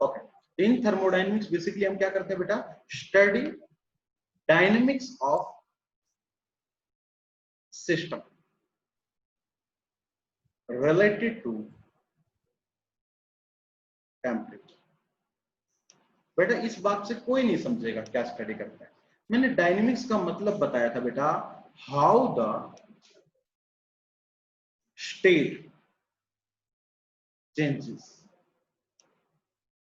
Okay, इन thermodynamics basically हम क्या करते हैं बेटा, study dynamics of system related to temperature. बेटा इस बात से कोई नहीं समझेगा क्या स्टडी करता है। मैंने डायनेमिक्स का मतलब बताया था बेटा, हाउ द स्टेट चेंजेस,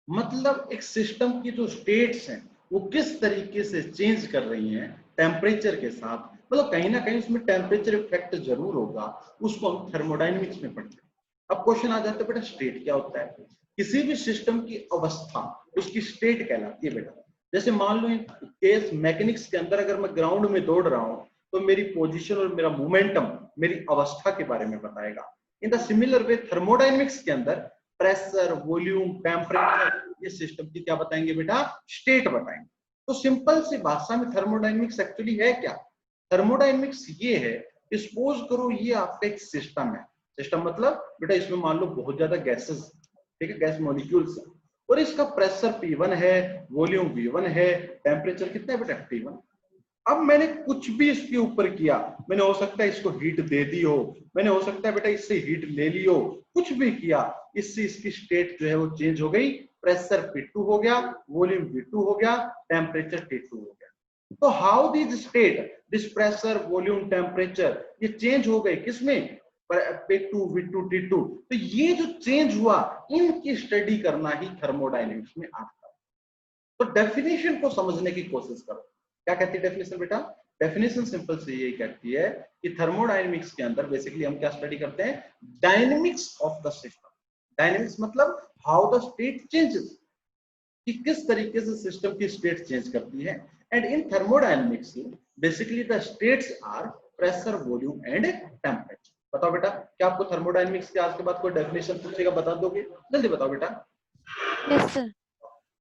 मतलब एक सिस्टम की जो स्टेट्स हैं वो किस तरीके से चेंज कर रही हैं टेम्परेचर के साथ। मतलब कहीं ना कहीं उसमें टेम्परेचर इफेक्ट जरूर होगा, उसको हम थर्मोडायनेमिक्स में पढ़ते हैं। अब क्वेश्चन आ जाता है बेटा स्टेट क्या होता है। किसी भी सिस्टम की अवस्था उसकी स्टेट कहलाती है बेटा। जैसे मान लो केस मैकेनिक्स के अंदर अगर मैं ग्राउंड में दौड़ रहा हूं तो मेरी पोजीशन और मेरा मोमेंटम मेरी अवस्था के बारे में बताएगा। In the similar way thermodynamics के अंदर प्रेशर, वॉल्यूम, टेम्परेचर, ये सिस्टम की क्या बताएंगे बेटा, स्टेट बताएंगे। तो सिंपल सी भाषा में थर्मोडायनेमिक्स एक्चुअली है क्या? थर्मोडायनेमिक्स ये है, सपोज करो ये आपका एक सिस्टम है। सिस्टम मतलब बेटा इसमें मान लो बहुत ज्यादा गैसेस, ठीक है, गैस मॉलिक्यूल्स, और इसका प्रेशर P1 है, वॉल्यूम V1 है, टेम्परेचर कितना है बेटा T1। अब मैंने कुछ भी इसके ऊपर किया, मैंने हो सकता है इसको हीट दे दी हो, मैंने हो सकता है बेटा इससे हीट ले ली हो, कुछ भी किया, इससे इसकी स्टेट जो है वो चेंज हो गई। प्रेशर P2 हो गया, वॉल्यूम V2 हो गया, टेम्परेचर T2 हो गया। तो how this state, this pressure, volume, temperature, ये चेंज हो गए किसमें, P2, V2, T2। तो ये जो चेंज हुआ इनकी स्टडी करना ही थर्मोडायनेमिक्स में आता है। तो डेफिनेशन को समझने की कोशिश करो। क्या कहती है डेफिनेशन बेटा? डेफिनेशन सिंपल से यही कहती है कि थर्मोडायनेमिक्स के अंदर बेसिकली हम क्या स्टडी करते हैं, dynamics of the system. Dynamics मतलब हाउ द स्टेट चेंजेस, कि किस तरीके से सिस्टम की स्टेट चेंज करती है। And in thermodynamics basically the states are pressure, volume and temperature. बताओ बेटा, क्या आपको थर्मोडायनेमिक्स के आज के बाद कोई डेफिनेशन पूछेगा, बता दोगे? जल्दी बताओ बेटा। Yes sir.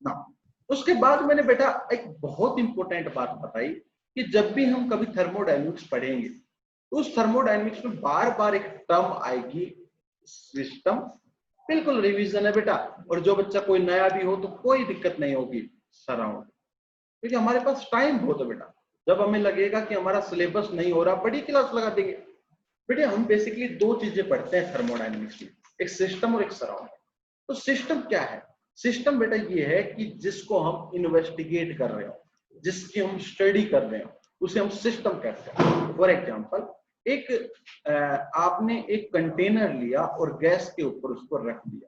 ना, उसके बाद मैंने बेटा एक बहुत इंपॉर्टेंट बात बताई कि जब भी हम कभी थर्मोडायनेमिक्स पढ़ेंगे तो उस थर्मोडायनेमिक्स में बार बार एक टर्म आएगी, सिस्टम। बिल्कुल रिवीजन है बेटा, और जो बच्चा कोई नया भी हो तो कोई दिक्कत नहीं होगी, सराउंड, क्योंकि हमारे पास टाइम बहुत है बेटा। जब हमें लगेगा कि हमारा सिलेबस नहीं हो रहा, बड़ी क्लास लगा देंगे। बेटा हम बेसिकली दो चीजें पढ़ते हैं थर्मोडायनेमिक्स में, एक सिस्टम और एक सराउंड। तो सिस्टम क्या है? सिस्टम बेटा ये है कि जिसको हम इन्वेस्टिगेट कर रहे हो, जिसकी हम स्टडी कर रहे हो, उसे हम सिस्टम कहते हैं। फॉर एग्जांपल, एक आपने एक कंटेनर लिया और गैस के ऊपर उसको रख दिया,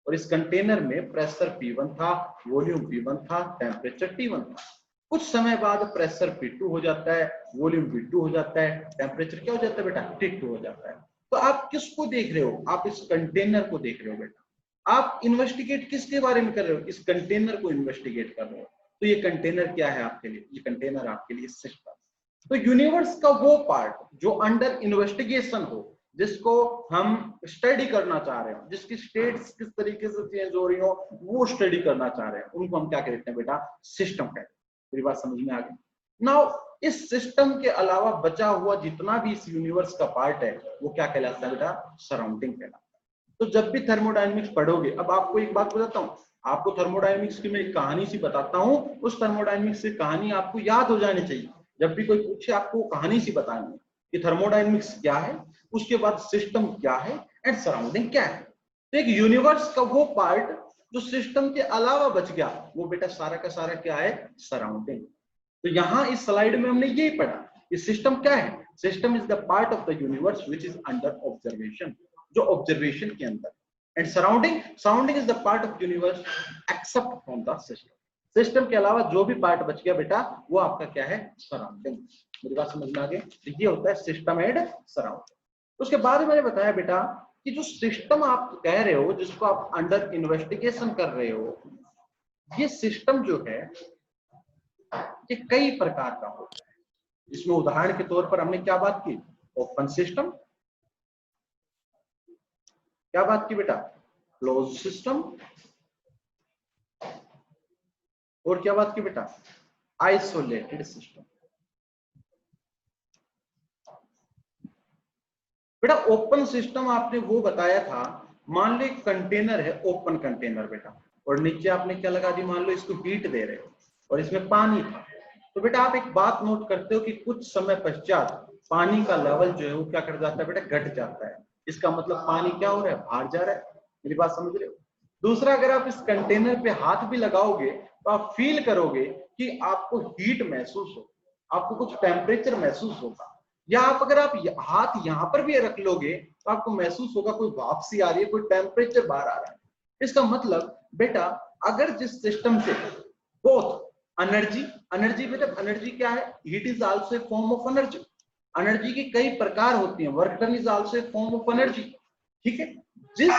और इस कंटेनर में प्रेशर P1 था, वॉल्यूम V1 था, टेम्परेचर T1 था। कुछ समय बाद प्रेशर P2 हो जाता है, वॉल्यूम V2 हो जाता है, टेम्परेचर क्या हो जाता है बेटा, T2 हो जाता है। तो आप किसको देख रहे हो? आप इस कंटेनर को देख रहे हो बेटा। आप इन्वेस्टिगेट किसके बारे में कर रहे हो? इस कंटेनर को इन्वेस्टिगेट कर रहे हो। तो ये कंटेनर क्या है आपके लिए? ये कंटेनर आपके लिए सिस्टम। तो यूनिवर्स का वो पार्ट जो अंडर इन्वेस्टिगेशन हो, जिसको हम स्टडी करना चाह रहे हो, जिसकी स्टेट्स किस तरीके से चेंज हो रही हो वो स्टडी करना चाह रहे हैं, उनको हम क्या कहते हैं बेटा, सिस्टम कहते हैं। मेरी बात समझ में आ गई? नाउ इस सिस्टम के अलावा बचा हुआ जितना भी इस यूनिवर्स का पार्ट है वो क्या कहलाता है बेटा, सराउंडिंग कहलाता है। तो जब भी थर्मोडायनेमिक्स पढ़ोगे, अब आपको एक बात बताता हूँ, आपको थर्मोडायनेमिक्स की मैं एक कहानी सी बताता हूँ, उस थर्मोडायनेमिक्स से कहानी आपको याद हो जानी चाहिए। जब भी कोई पूछे आपको कहानी सी बतानी कि थर्मोडायनेमिक्स क्या है, उसके बाद सिस्टम क्या है एंड सराउंडिंग क्या है। तो एक यूनिवर्स का वो पार्ट जो सिस्टम के अलावा बच गया, वो बेटा सारा का सारा क्या है, सराउंडिंग। तो यहाँ इस स्लाइड में हमने यही पढ़ा कि सिस्टम क्या है। System is the part of the universe which is under observation, जो ऑब्जर्वेशन के अंदर। And surrounding, surrounding is the part of universe except from the system. System के अलावा जो भी पार्ट बच गया बेटा वो आपका क्या है, सराउंडिंग। मेरी बात समझ में आ गई? तो ये होता है सिस्टम एंड सराउंडिंग। उसके बाद मैंने बताया बेटा कि जो सिस्टम आप कह रहे हो, जिसको आप अंडर इन्वेस्टिगेशन कर रहे हो, ये सिस्टम जो है ये कई प्रकार का होता है। इसमें उदाहरण के तौर पर हमने क्या बात की, ओपन सिस्टम, क्या बात की बेटा, क्लोज सिस्टम, और क्या बात की बेटा, आइसोलेटेड सिस्टम। बेटा ओपन सिस्टम आपने वो बताया था, मान लो एक कंटेनर है, ओपन कंटेनर बेटा, और नीचे आपने क्या लगा दी, मान लो इसको हीट दे रहे हो और इसमें पानी था, तो बेटा आप एक बात नोट करते हो कि कुछ समय पश्चात पानी का लेवल जो है वो क्या कर जाता है बेटा, घट जाता है। इसका मतलब पानी क्या हो रहा है, बाहर जा रहा है। मेरी बात समझ रहे हो? दूसरा, अगर आप इस कंटेनर पे हाथ भी लगाओगे तो आप फील करोगे कि आपको हीट महसूस हो, आपको कुछ टेम्परेचर महसूस होगा। या आप अगर आप हाथ यहाँ पर भी रख लोगे तो आपको महसूस होगा कोई वापसी आ रही है, कोई टेम्परेचर बाहर आ रहा है। इसका मतलब बेटा अगर जिस सिस्टम से बोथ एनर्जी बेटा, एनर्जी क्या है, heat is also a form of energy. Energy की कई प्रकार होती हैं, work done is also a form of energy. ठीक है, जिस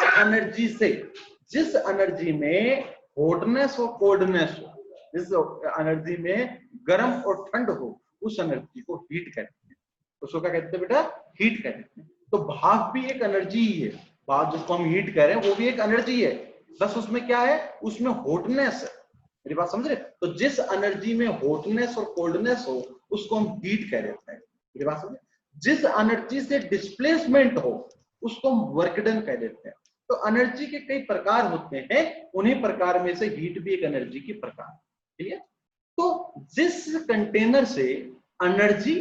एनर्जी में हॉटनेस और कोल्डनेस हो, जिस एनर्जी में गर्म और ठंड हो, उस एनर्जी को हीट कहते हैं। उसको क्या कहते हैं बेटा, हीट कहते हैं। तो भाप भी एक एनर्जी ही है, भाप जिसको हम हीट कह रहे हैं वो भी एक एनर्जी है, बस उसमें क्या है, उसमें हॉटनेस है। मेरी बात समझ रहे? तो जिस एनर्जी में हॉटनेस और कोल्डनेस हो उसको हम हीट कह देते हैं। मेरी बात समझे? जिस एनर्जी से डिस्प्लेसमेंट हो उसको हम वर्क डन कह देते हैं। तो एनर्जी के कई प्रकार होते हैं, उन्हीं प्रकार में से हीट भी एक एनर्जी की प्रकार। ठीक है, तो जिस कंटेनर से एनर्जी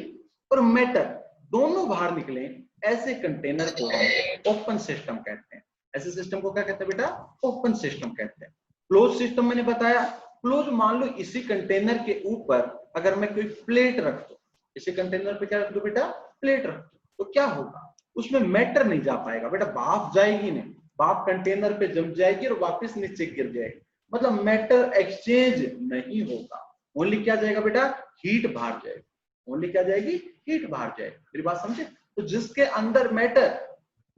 और मैटर दोनों बाहर निकले, ऐसे कंटेनर को हम ओपन सिस्टम कहते हैं। ऐसे सिस्टम को क्या कहते हैं बेटा, ओपन सिस्टम कहते हैं। क्लोज सिस्टम मैंने बताया, क्लोज मान लो इसी कंटेनर के ऊपर अगर मैं कोई प्लेट रख दूं, इसी कंटेनर पे क्या रख दो बेटा, प्लेट रख दो, तो क्या होगा, उसमें मैटर नहीं जा पाएगा बेटा, भाप जाएगी नहीं, भाप कंटेनर पे जम जाएगी और वापस नीचे गिर जाएगी, मतलब मैटर एक्सचेंज नहीं होगा। ओनली क्या जाएगा बेटा, हीट बाहर जाएगी। ओनली क्या जाएगी, हीट बाहर जाएगी। मेरी बात समझे? तो जिसके अंदर मैटर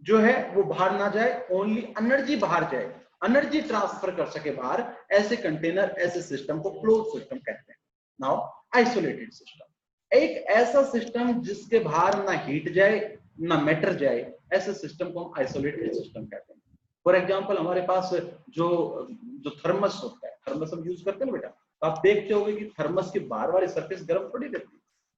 जो है वो बाहर ना जाए, ओनली एनर्जी बाहर जाए, एनर्जी ट्रांसफर कर सके बाहर, ऐसे कंटेनर, ऐसे सिस्टम को क्लोज सिस्टम कहते हैं। नाउ आइसोलेटेड सिस्टम, एक ऐसा सिस्टम जिसके बाहर ना हीट जाए ना मैटर जाए, ऐसे सिस्टम को हम आइसोलेटेड सिस्टम कहते हैं। फॉर एग्जांपल हमारे पास जो जो थर्मस होता है, थर्मस हम यूज करते हैं ना बेटा, तो आप देखते होंगे कि थर्मस की बाहर वाली सरफेस गर्म थोड़ी रहती है।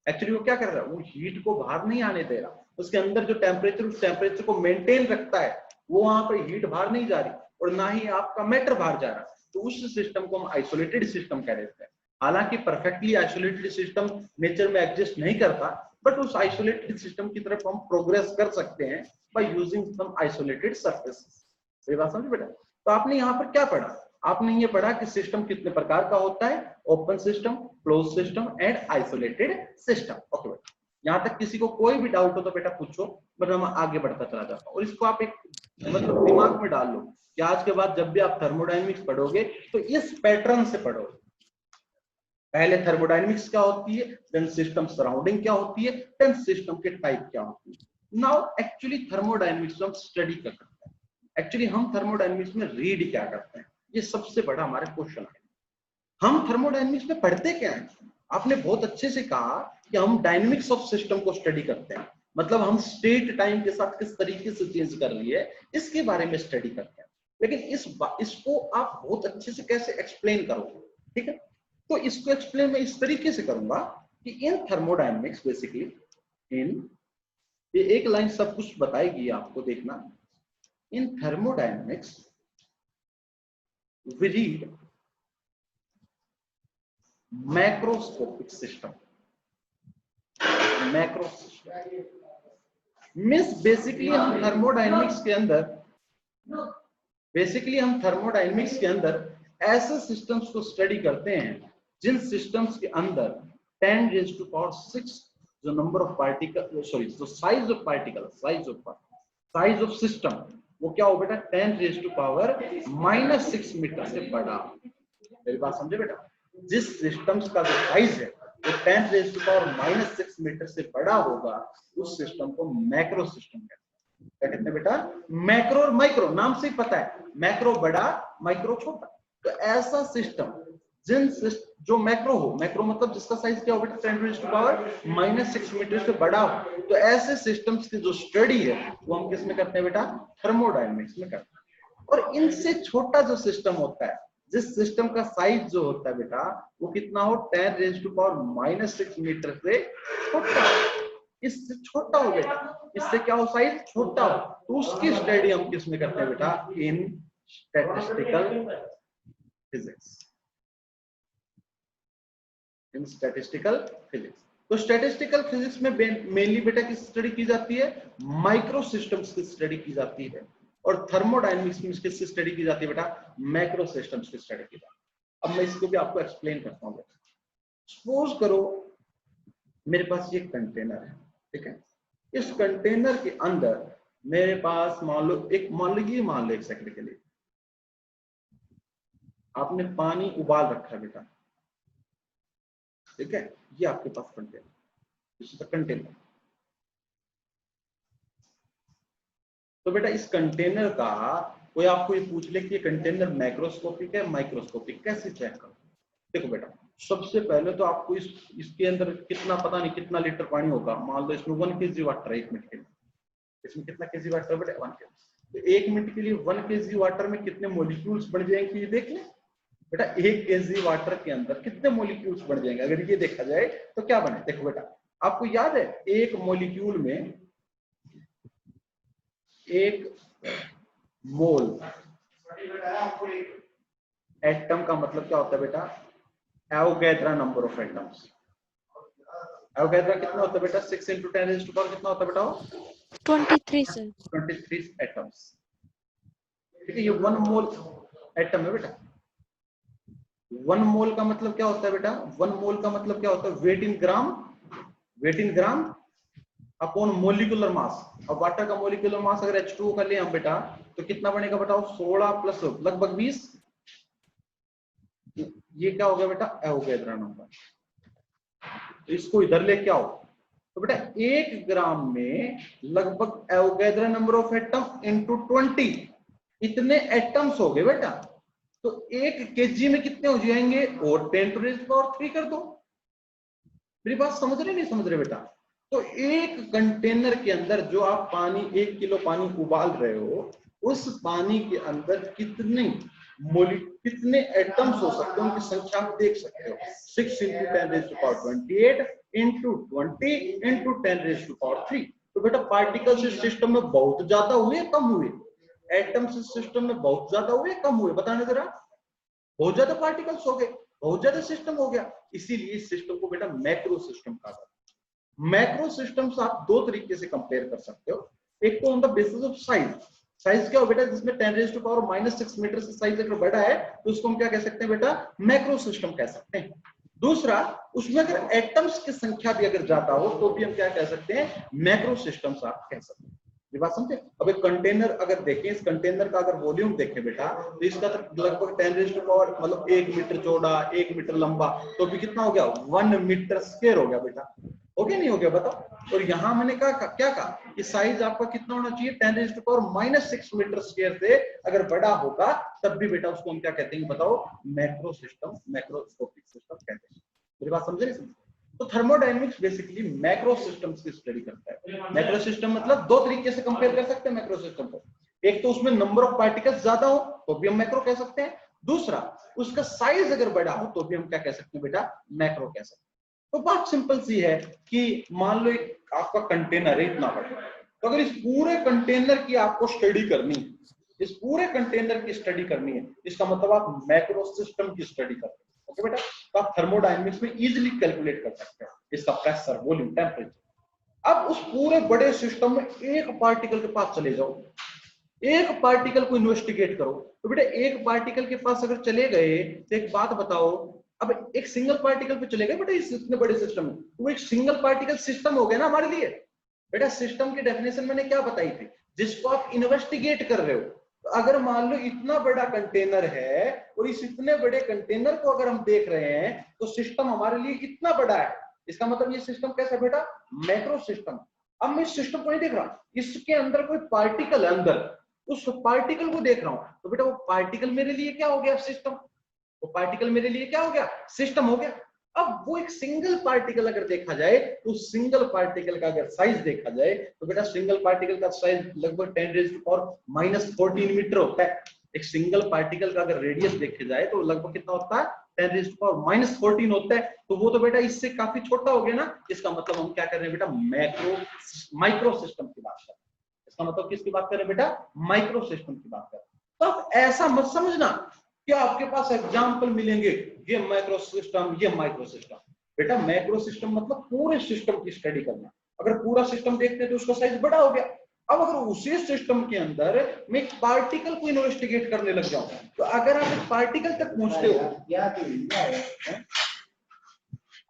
एक्चुअली वो क्या कर रहा है, वो हीट को बाहर नहीं आने दे रहा, उसके अंदर जो टेम्परेचर, उस टेम्परेचर को मेंटेन रखता है, वो वहां पर हीट बाहर नहीं जा रही और ना ही आपका मैटर बाहर जा रहा। तो उस सिस्टम को हम आइसोलेटेड सिस्टम कह देते हैं। हालांकि परफेक्टली आइसोलेटेड सिस्टम नेचर में एग्जिस्ट नहीं करता, बट उस आइसोलेटेड सिस्टम की तरफ हम प्रोग्रेस कर सकते हैं by using some isolated surfaces. ये बात समझ बेटा? तो आपने यहाँ पर क्या पढ़ा, आपने ये पढ़ा कि सिस्टम कितने प्रकार का होता है, open system, close system and isolated system. Okay बेटा, यहाँ तक किसी को कोई भी डाउट हो तो बेटा पूछो, वरना मैं आगे बढ़ता चला जाता हूँ। और इसको आप एक मतलब दिमाग में डाल लो कि आज के बाद जब भी आप थर्मोडायनेमिक्स पढ़ोगे तो इस पैटर्न से पढ़ोगे। पहले थर्मोडायनेमिक्स क्या होती है, देन सिस्टम सराउंडिंग क्या होती है, देन सिस्टम के टाइप क्या होती है। नाउ एक्चुअली थर्मोडायनेमिक्स हम स्टडी क्या करते हैं, एक्चुअली हम थर्मोडायनेमिक्स में रीड क्या करते हैं, ये सबसे बड़ा हमारा क्वेश्चन है। हम थर्मोडायनेमिक्स में पढ़ते क्या है? आपने बहुत अच्छे से कहा कि हम डायनेमिक्स ऑफ सिस्टम को स्टडी करते हैं, मतलब हम स्टेट टाइम के साथ किस तरीके से चेंज कर रही है इसके बारे में स्टडी करते हैं। लेकिन इसको आप बहुत अच्छे से कैसे एक्सप्लेन करोगे? ठीक है, तो इसको एक्सप्लेन मैं इस तरीके से करूंगा कि इन थर्मोडायनेमिक्स बेसिकली ये एक लाइन सब कुछ बताएगी आपको, देखना। In thermodynamics we read macroscopic system. Macro system means basically हम थर्मोडायनेमिक्स के अंदर ऐसे सिस्टम्स को स्टडी करते हैं जिन सिस्टम्स के अंदर 10⁶ जो नंबर ऑफ पार्टिकल, सॉरी जो size of particle, size of system वो क्या हो बेटा, 10⁻⁻6 मीटर से बड़ा। मेरी बात समझे बेटा? जिस सिस्टम्स का जो साइज है वो 10⁻⁻6 मीटर से बड़ा होगा, उस सिस्टम को मैक्रो सिस्टम कहते हैं। क्या कहते हैं बेटा? मैक्रो और माइक्रो, नाम से ही पता है, मैक्रो बड़ा, माइक्रो छोटा। तो ऐसा सिस्टम जो मैक्रो हो, मैक्रो मतलब जिसका साइज क्या हो बेटा, 10⁻⁻6 मीटर से बड़ा हो, तो ऐसे सिस्टम्स की जो स्टडी है वो हम किस में करते हैं बेटा, थर्मोडायनेमिक्स में करते हैं। और इनसे छोटा जो सिस्टम होता है, जिस सिस्टम का साइज जो होता है बेटा वो कितना हो, 10⁻⁻6 मीटर से छोटा, इससे छोटा हो बेटा, इससे क्या हो, साइज छोटा हो, तो उसकी स्टडी हम किस में करते हैं बेटा, इन स्टैटिस्टिकल फिजिक्स, इन स्टैटिस्टिकल फिजिक्स। तो स्टैटिस्टिकल फिजिक्स में मेनली बेटा किस स्टडी की जाती है, माइक्रो सिस्टम्स की स्टडी की जाती है, और थर्मोडायनेमिक्स में किसकी स्टडी की जाती है बेटा, मैक्रो सिस्टम्स की स्टडी की जाती है। अब मैं इसको भी आपको एक्सप्लेन करता हूँ। सपोज करो मेरे पास ये कंटेनर है, ठीक है, इस कंटेनर के अंदर मेरे पास मान लो एक सेकंड के लिए आपने पानी उबाल रखा है बेटा, ठीक है, ये आपके पास कंटेनर। तो बेटा इस कंटेनर का कोई आपको ये पूछ ले कि ये कंटेनर मैक्रोस्कोपिक है माइक्रोस्कोपिक, कैसे चेक करो। देखो बेटा सबसे पहले तो आपको इसके अंदर कितना, पता नहीं कितना लीटर पानी होगा, मान लो इसमें 1 kg वाटर है 1 मिनट के लिए, इसमें कितना केजी वाटर बेटा 1 kg, तो 1 मिनट के लिए 1 kg वाटर में कितने मॉलिक्यूल्स बढ़ जाएंगे ये देख लें बेटा। 1 kg वाटर के अंदर कितने मॉलिक्यूल्स बढ़ जाएंगे अगर ये देखा जाए तो क्या बने। देखो बेटा आपको याद है एक मॉलिक्यूल में 1 मोल, एटम का मतलब क्या होता है बेटा, Avogadro number of atoms. Avogadro कितना होता है बेटा, 6 × 10⁻⁴ कितना होता है बेटा, 23 सर। 23 एटम्स, ठीक है। ये 1 मोल एटम है बेटा। 1 मोल का मतलब क्या होता है बेटा, 1 मोल का मतलब क्या होता है, वेट इन ग्राम अपॉन मोलिकुलर मास। अब वाटर का मोलिकुलर मास अगर H2O का ले हम बेटा तो कितना बनेगा बताओ, 16 प्लस लगभग 20, ये क्या हो गया बेटा, एवोगैड्रो नंबर। तो इसको इधर लेके आओ तो बेटा 1 ग्राम में लगभग Avogadro number of atom into 20, इतने एटम्स हो गए बेटा। तो 1 kg में कितने हो जाएंगे, और 10⁻³ कर दो। मेरी बात समझ रहे नहीं समझ रहे बेटा। तो एक कंटेनर के अंदर जो आप पानी 1 किलो पानी उबाल रहे हो, उस पानी के अंदर कितने एटम्स हो सकते हैं उनकी संख्या आप देख सकते हो। 6 × 10⁻28 इंटू 20 इंटू 10⁻³ तो बेटा पार्टिकल्स इस सिस्टम में बहुत ज्यादा हुए कम हुए, एटम्स इस सिस्टम में बहुत ज्यादा हुए कम हुए, बताने जरा। बहुत ज्यादा पार्टिकल्स हो गए, बहुत ज्यादा सिस्टम हो गया, इसीलिए इस सिस्टम को बेटा मैक्रो सिस्टम कहा जाता है। मैक्रो सिस्टम्स आप 2 तरीके से कंपेयर कर सकते हो। एक तो on the basis of size, size क्या हो बेटा, जिसमें 10⁻⁻⁻6 मीटर से साइज अगर बड़ा है तो उसको हम क्या कह सकते हैं बेटा, मैक्रो सिस्टम कह सकते हैं। दूसरा, उसमें अगर एटम्स की संख्या भी अगर ज्यादा हो तो भी हम क्या कह सकते हैं, मैक्रो सिस्टम्स आप कह सकते हैं। ये बात समझे। अब एक कंटेनर अगर देखें, इस कंटेनर का अगर वॉल्यूम देखें बेटा तो इसका तो लगभग 10⁻⁴ मतलब 1 मीटर चौड़ा 1 मीटर लंबा, तो भी कितना हो गया, 1 मीटर स्क्वायर हो गया बेटा, हो गया नहीं हो गया बताओ। और यहां मैंने कहा क्या कहा कि साइज आपका कितना होना चाहिए, 10⁻⁻6 मीटर स्क्वायर से अगर बड़ा होगा तब भी बेटा उसको हम क्या कहते हैं बताओ, मैक्रो सिस्टम, मैक्रोस्कोपिक सिस्टम कहते हैं। मेरी बात समझे नहीं? तो थर्मोडायनेमिक्स बेसिकली मैक्रो सिस्टम्स की स्टडी करता है। मैक्रो सिस्टम मतलब 2 तरीके से कंपेयर कर सकते हैं मैक्रो सिस्टम को। एक तो उसमें नंबर ऑफ पार्टिकल्स ज्यादा हो तो भी हम मैक्रो कह सकते हैं, दूसरा उसका साइज अगर बड़ा हो तो भी हम क्या कह सकते हैं बेटा, मैक्रो कह सकते हैं। तो बात सिंपल सी है कि मान लो आपका कंटेनर है इतना बड़ा, तो अगर इस पूरे कंटेनर की आपको स्टडी करनी है, इस पूरे कंटेनर की स्टडी करनी है, इसका मतलब आप मैक्रो सिस्टम की स्टडी कर रहे हैं। ओके बेटा, तो आप थर्मोडायनेमिक्स में इजीली कैलकुलेट कर सकते हैं इसका प्रेशर, वॉल्यूम, टेम्परेचर। अब उस पूरे बड़े सिस्टम में एक पार्टिकल के पास चले जाओ, एक पार्टिकल को इन्वेस्टिगेट करो। तो बेटा एक पार्टिकल के पास अगर चले गए तो एक बात बताओ, अब एक सिंगल पार्टिकल पे चले गए बेटा इस इतने बड़े सिस्टम में, तो एक सिंगल पार्टिकल सिस्टम हो गया ना हमारे लिए। बेटा सिस्टम की डेफिनेशन मैंने क्या बताई थी, जिसको आप इन्वेस्टिगेट कर रहे हो। तो अगर मान लो इतना बड़ा कंटेनर है और इस इतने बड़े कंटेनर को अगर हम देख रहे हैं तो सिस्टम हमारे लिए इतना बड़ा है, इसका मतलब ये सिस्टम कैसा है बेटा, मैक्रो सिस्टम। अब मैं इस सिस्टम को नहीं देख रहा, इसके अंदर कोई पार्टिकल है, अंदर उस पार्टिकल को देख रहा हूं, तो बेटा वो पार्टिकल मेरे लिए क्या हो गया, सिस्टम। वो पार्टिकल मेरे लिए क्या हो गया, सिस्टम हो गया। अब वो एक सिंगल पार्टिकल अगर देखा जाए तो सिंगल पार्टिकल का अगर साइज देखा जाए तो बेटा सिंगल पार्टिकल का साइज लगभग 10⁻⁻⁻14 मीटर होता है। एक सिंगल पार्टिकल का अगर रेडियस देखे जाए तो लगभग कितना होता है, 10⁻⁻14 होता है। तो वो तो बेटा इससे काफी छोटा हो गया ना। इसका मतलब हम क्या कर रहे हैं बेटा, माइक्रो सिस्टम की बात कर रहे हैं। इसका मतलब किसकी बात कर रहे हैं बेटा, माइक्रो सिस्टम की बात कर रहे हैं। तो अब ऐसा मत समझना क्या आपके पास एग्जाम्पल मिलेंगे, ये मैक्रो सिस्टम, ये माइक्रो सिस्टम। बेटा मैक्रो सिस्टम मतलब पूरे सिस्टम की स्टडी करना। अगर पूरा सिस्टम देखते हैं तो उसका साइज बड़ा हो गया। अब अगर उसी सिस्टम के अंदर मैं एक पार्टिकल को इन्वेस्टिगेट करने लग जाऊं, तो अगर आप एक पार्टिकल तक पहुंचते हो,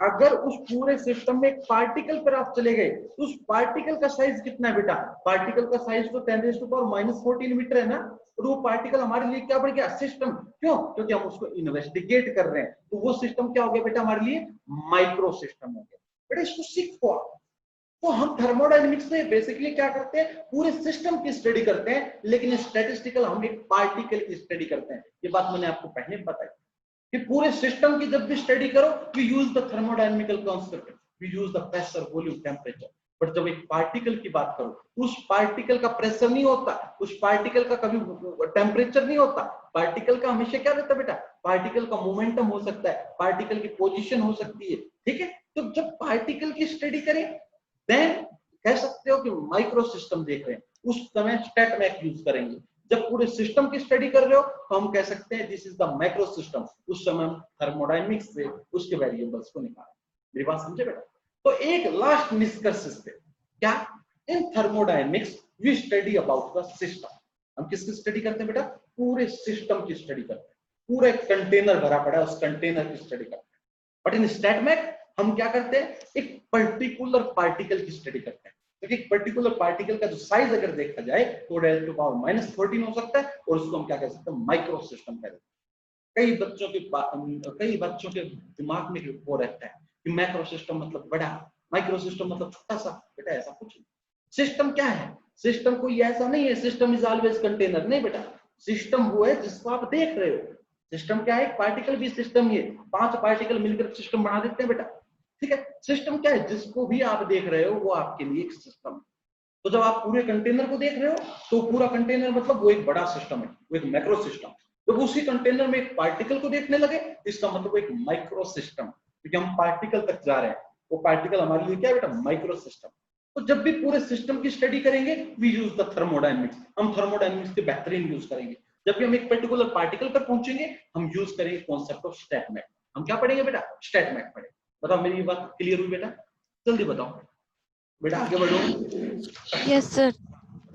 अगर उस पूरे सिस्टम में एक पार्टिकल पर आप चले गए, तो उस पार्टिकल का साइज कितना है बेटा? पार्टिकल का साइज तो 10⁻⁻14 मीटर है ना। और वो पार्टिकल हमारे लिए क्या बढ़ गया? सिस्टम। क्यों? क्योंकि हम उसको इन्वेस्टिगेट कर रहे हैं, तो वो सिस्टम क्या हो गया बेटा हमारे लिए? माइक्रो सिस्टम हो गया। बेटा इसको सीखो आप। तो हम थर्मोडायनेमिक्स में बेसिकली क्या करते हैं? पूरे सिस्टम की स्टडी करते हैं, लेकिन स्टैटिस्टिकल हम एक पार्टिकल की स्टडी करते हैं। ये बात मैंने आपको पहले बताई कि पूरे सिस्टम की जब भी स्टडी करो, we use the thermodynamical concept, we use the pressure, volume, temperature. But जब एक पार्टिकल की बात करो, उस पार्टिकल का प्रेशर नहीं होता, उस पार्टिकल का कभी टेम्परेचर नहीं होता। पार्टिकल का हमेशा क्या रहता है बेटा? पार्टिकल का मोमेंटम हो सकता है, पार्टिकल की पोजीशन हो सकती है। ठीक है, तो जब पार्टिकल की स्टडी करें, देन कह सकते हो कि माइक्रो सिस्टम देख रहे हैं, उस समय स्टैटमैक यूज करेंगे। जब पूरे सिस्टम की स्टडी कर रहे हो, तो हम कह सकते हैं this is the micro system. उस समय हम थर्मोडायनेमिक्स से उसके वेरिएबल्स को निकालें। मेरी बात समझे बेटा? तो एक लास्ट निष्कर्ष इस पे क्या? In thermodynamics we study about the system. हम किसकी स्टडी करते हैं बेटा? पूरे सिस्टम की स्टडी करते हैं। पूरा एक कंटेनर भरा पड़ा है, उस कंटेनर की स्टडी करते हैं। बट इन स्टैटमैक हम क्या करते हैं? एक पर्टिकुलर पार्टिकल की स्टडी करते हैं। क्योंकि एक पर्टिकुलर पार्टिकल का जो साइज अगर देखा जाए तो 10⁻⁻14 हो सकता है, और उसको हम क्या कह सकते हैं? माइक्रो सिस्टम कह सकते हैं। कई बच्चों के दिमाग में वो रहता है कि मैक्रो सिस्टम मतलब बड़ा, माइक्रो सिस्टम मतलब छोटा सा। बेटा ऐसा कुछ नहीं। सिस्टम क्या है? सिस्टम कोई ऐसा नहीं है सिस्टम इज ऑलवेज कंटेनर, नहीं बेटा। सिस्टम वो है जिसको आप देख रहे हो। सिस्टम क्या है? पार्टिकल भी सिस्टम ही है। 5 पार्टिकल मिलकर सिस्टम बना देते हैं बेटा। ठीक है, सिस्टम क्या है? जिसको भी आप देख रहे हो वो आपके लिए एक सिस्टम है। तो जब आप पूरे कंटेनर को देख रहे हो, तो पूरा कंटेनर मतलब वो एक बड़ा सिस्टम है, वो एक मैक्रो सिस्टम। जब उसी कंटेनर में एक पार्टिकल को देखने लगे, इसका मतलब वो एक माइक्रो सिस्टम, क्योंकि हम पार्टिकल तक जा रहे हैं। वो पार्टिकल हमारे लिए क्या है बेटा? Micro system. तो जब भी पूरे सिस्टम की स्टडी करेंगे, वी यूज द थर्मोडायनेमिक्स। हम थर्मोडायनेमिक्स के बेहतरीन यूज करेंगे। जब भी हम एक पर्टिकुलर पार्टिकल पर पहुंचेंगे, हम यूज करेंगे कॉन्सेप्ट ऑफ स्टैटमैक। हम क्या पढ़ेंगे बेटा? स्टैटमैक पढ़ेंगे। बताओ मेरी बात क्लियर हुई बेटा? जल्दी बताओ बेटा, आगे बढ़ो। Yes, sir.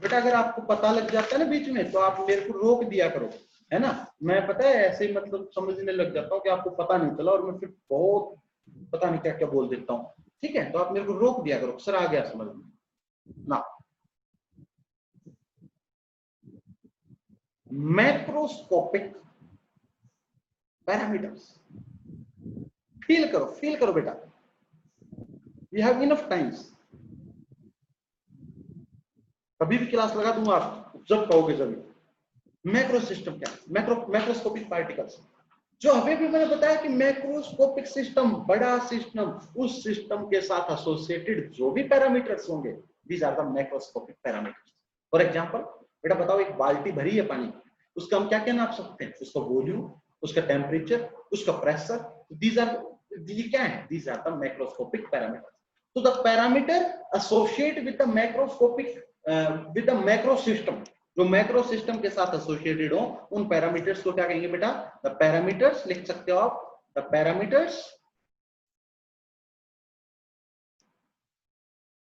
बेटा अगर आपको पता लग जाता है ना बीच में, तो आप मेरे को रोक दिया करो, है ना। मैं पता है ऐसे ही मतलब समझने लग जाता हूँ कि आपको पता नहीं चला, और मैं फिर बहुत पता नहीं क्या क्या बोल देता हूँ। ठीक है, तो आप मेरे को रोक दिया करो, सर आ गया समझ में ना। मैक्रोस्कोपिक पैरामीटर्स, फील करो बेटा। We have enough times. कभी भी क्लास लगा दूंगा आप जब कहोगे जब। मैक्रो सिस्टम क्या? Macroscopic particles. जो अभी भी मैंने बताया कि मैक्रोस्कोपिक सिस्टम, बड़ा सिस्टम, उस सिस्टम के साथ एसोसिएटेड जो भी पैरामीटर्स होंगे, these are the macroscopic parameters. For example बेटा बताओ, एक बाल्टी भरी है पानी, उसका हम क्या क्या नाप सकते हैं? उसका वॉल्यूम, उसका टेम्परेचर, उसका प्रेशर। दीज आर, क्या है? These are the macroscopic parameters. तो the parameter associate with the macroscopic with the macro system, जो मैक्रो सिस्टम के साथ एसोसिएटेड हो, उन पैरामीटर्स को क्या कहेंगे बेटा? The parameters. लिख सकते हो आप, the parameters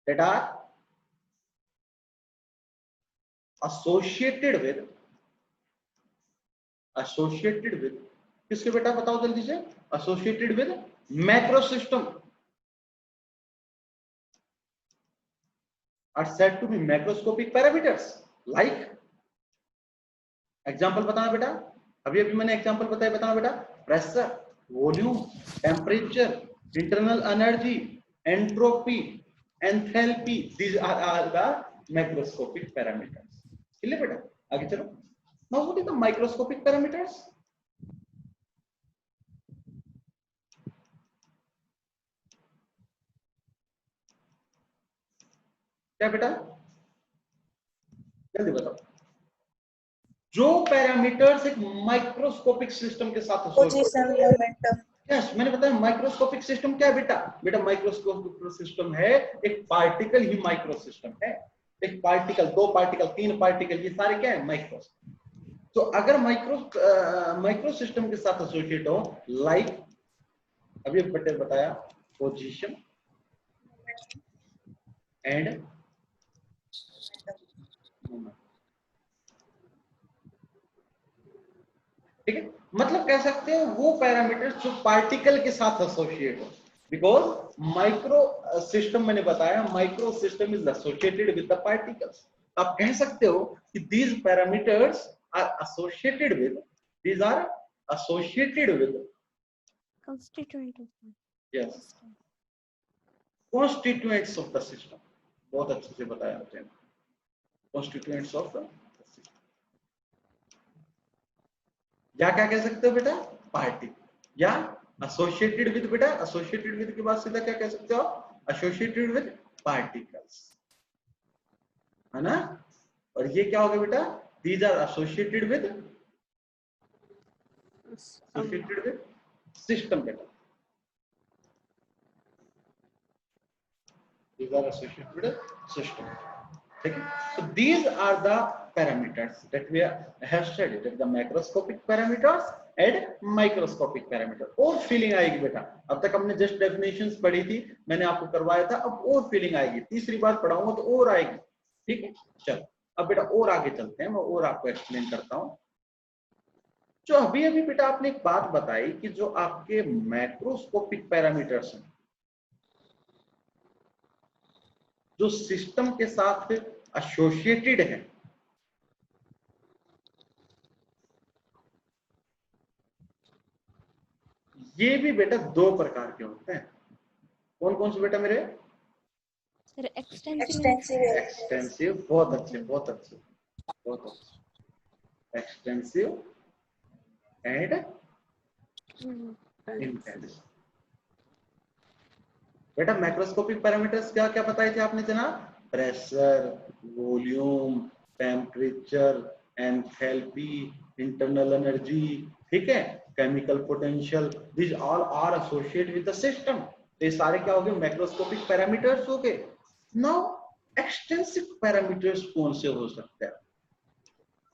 that are associated with किसके बेटा? बताओ जल्दी से। Associated with macro system are said to be macroscopic parameters. Like example बताना बेटा। अभी अभी मैंने एग्जांपल बताया, बताना बेटा। Pressure, volume, temperature, internal energy, entropy, enthalpy, these are the macroscopic parameters. Clear बेटा? आगे चलो। Now what is the microscopic parameters? क्या बेटा? जल्दी बताओ। जो पैरामीटर्स एक माइक्रोस्कोपिक सिस्टम के साथ पोजीशन, मोमेंटम। यस, मैंने बताया माइक्रोस्कोपिक सिस्टम क्या है बेटा? बेटा माइक्रोस्कोपिक सिस्टम है एक पार्टिकल ही माइक्रो सिस्टम है। एक पार्टिकल, 2 पार्टिकल, 3 पार्टिकल, ये सारे क्या है? माइक्रोस्कोप। तो अगर माइक्रो सिस्टम के साथ एसोसिएट हो, लाइक अभी बटे बताया पोजीशन एंड मोमेंट, ठीक है। मतलब कह सकते हैं वो पैरामीटर्स जो पार्टिकल के साथ एसोसिएट हो, बिकॉज माइक्रो सिस्टम मैंने बताया micro system is associated with the particles. आप कह सकते हो कि these parameters are associated with, these are associated with constituent of this system. Constituents of the system. बहुत अच्छे से बताया आपने, कॉन्स्टिट्यूएंट्स ऑफ द सिस्टम, या क्या कह सकते हो बेटा पार्टिकल, या एसोसिएटेड विद, बेटा एसोसिएटेड विद के बाद सीधा क्या कह सकते हो एसोसिएटेड विद पार्टिकल्स, है ना। और ये क्या होगा बेटा, these are associated with system बेटा, these are associated with a system, okay. So these are the parameters that we have studied, the macroscopic parameters and microscopic parameter। और फीलिंग आएगी बेटा, अब तक हमने जस्ट डेफिनेशंस पढ़ी थी, मैंने आपको करवाया था, अब और फीलिंग आएगी, तीसरी बार पढ़ाऊंगा तो और आएगी, ठीक है। चलो अब बेटा और आगे चलते हैं, मैं और आपको एक्सप्लेन करता हूं। जो अभी अभी बेटा आपने एक बात बताई कि जो आपके मैक्रोस्कोपिक पैरामीटर्स हैं जो सिस्टम के साथ एसोसिएटेड है, ये भी बेटा दो प्रकार के होते हैं। कौन कौन से बेटा मेरे? Sir extensive. एक्सटेंसिव, बहुत अच्छे बहुत अच्छे बहुत अच्छे, एक्सटेंसिव एंड इंटेंसिव। बेटा मैक्रोस्कोपिक पैरामीटर्स क्या क्या बताए थे आपने जनाब? Pressure, volume, temperature, enthalpy, internal energy, ठीक है, chemical potential, this all are associated with the system. तो ये सारे क्या हो गए? मैक्रोस्कोपिक पैरामीटर्स हो गए। नाउ एक्सटेंसिव पैरामीटर्स कौन से हो सकते हैं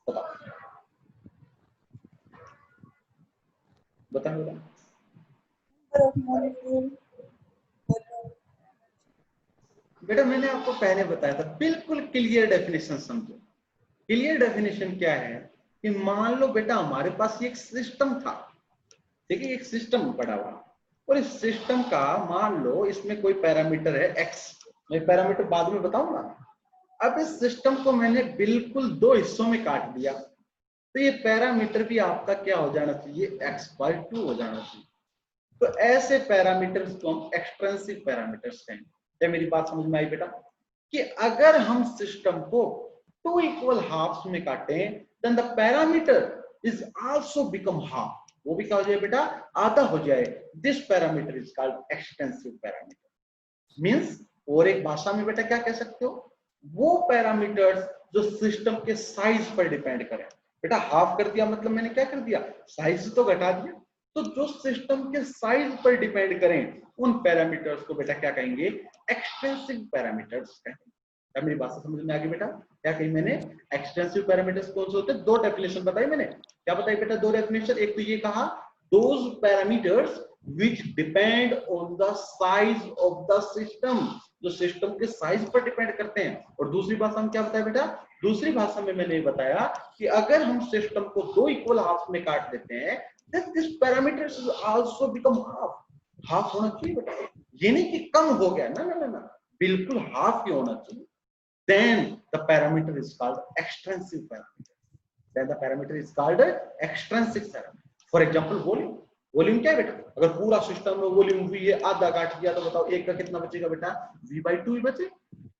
बताओ, बताओ बताओ। बेटा मैंने आपको पहले बताया था, बिल्कुल क्लियर डेफिनेशन समझो। क्लियर डेफिनेशन क्या है कि मान लो बेटा हमारे पास एक सिस्टम था, ठीक है, एक सिस्टम पड़ा हुआ, और इस सिस्टम का मान लो इसमें कोई पैरामीटर है एक्स, मैं पैरामीटर बाद में बताऊंगा। अब इस सिस्टम को मैंने बिल्कुल दो हिस्सों में काट दिया, तो ये पैरामीटर भी आपका क्या हो जाना चाहिए? x/2 हो जाना चाहिए। तो ऐसे पैरामीटर्स को हम एक्सटेंसिव पैरामीटर्स कहेंगे। क्या मेरी बात समझ में आई बेटा? कि अगर हम सिस्टम को 2 इक्वल हाफ्स में काटें, then the parameter is also become half, वो भी क्या हो जाए बेटा? आधा हो जाए। This parameter is called extensive parameter. Means और एक भाषा में बेटा क्या कह सकते हो? वो पैरामीटर्स जो सिस्टम के साइज पर डिपेंड करें। बेटा हाफ कर दिया मतलब मैंने क्या कर दिया? साइज तो घटा दिया। तो जो सिस्टम के साइज पर डिपेंड करें उन पैरामीटर्स को बेटा क्या कहेंगे? एक्सटेंसिव पैरामीटर्स कहेंगे। क्या मेरी बात समझ में आ गई बेटा? क्या कही मैंने? एक्सटेंसिव पैरामीटर्स कौन से होते हैं? दो डेफिनेशन बताई मैंने। क्या बताई बेटा? दो डेफिनेशन। एक तो ये कहा those parameters which depend on the size of the system, जो सिस्टम के साइज पर डिपेंड करते हैं। और दूसरी भाषा में क्या बताया बेटा? दूसरी भाषा में मैंने बताया कि अगर हम सिस्टम को दो इक्वल हाफ में काट देते हैं, then this parameters also become half। Half होना चाहिए बेटा, ये नहीं कि कम हो गया, ना ना ना ना, बिल्कुल हाफ ही होना चाहिए। Then the parameter is called extensive parameter। Then the parameter is called extrinsic parameter। For example, volume। Volume क्या है बेटा? अगर पूरा सिस्टम में वॉल्यूम v है, आधा काट दिया तो बताओ एक का कितना बचेगा बेटा? v/2 ही बचे।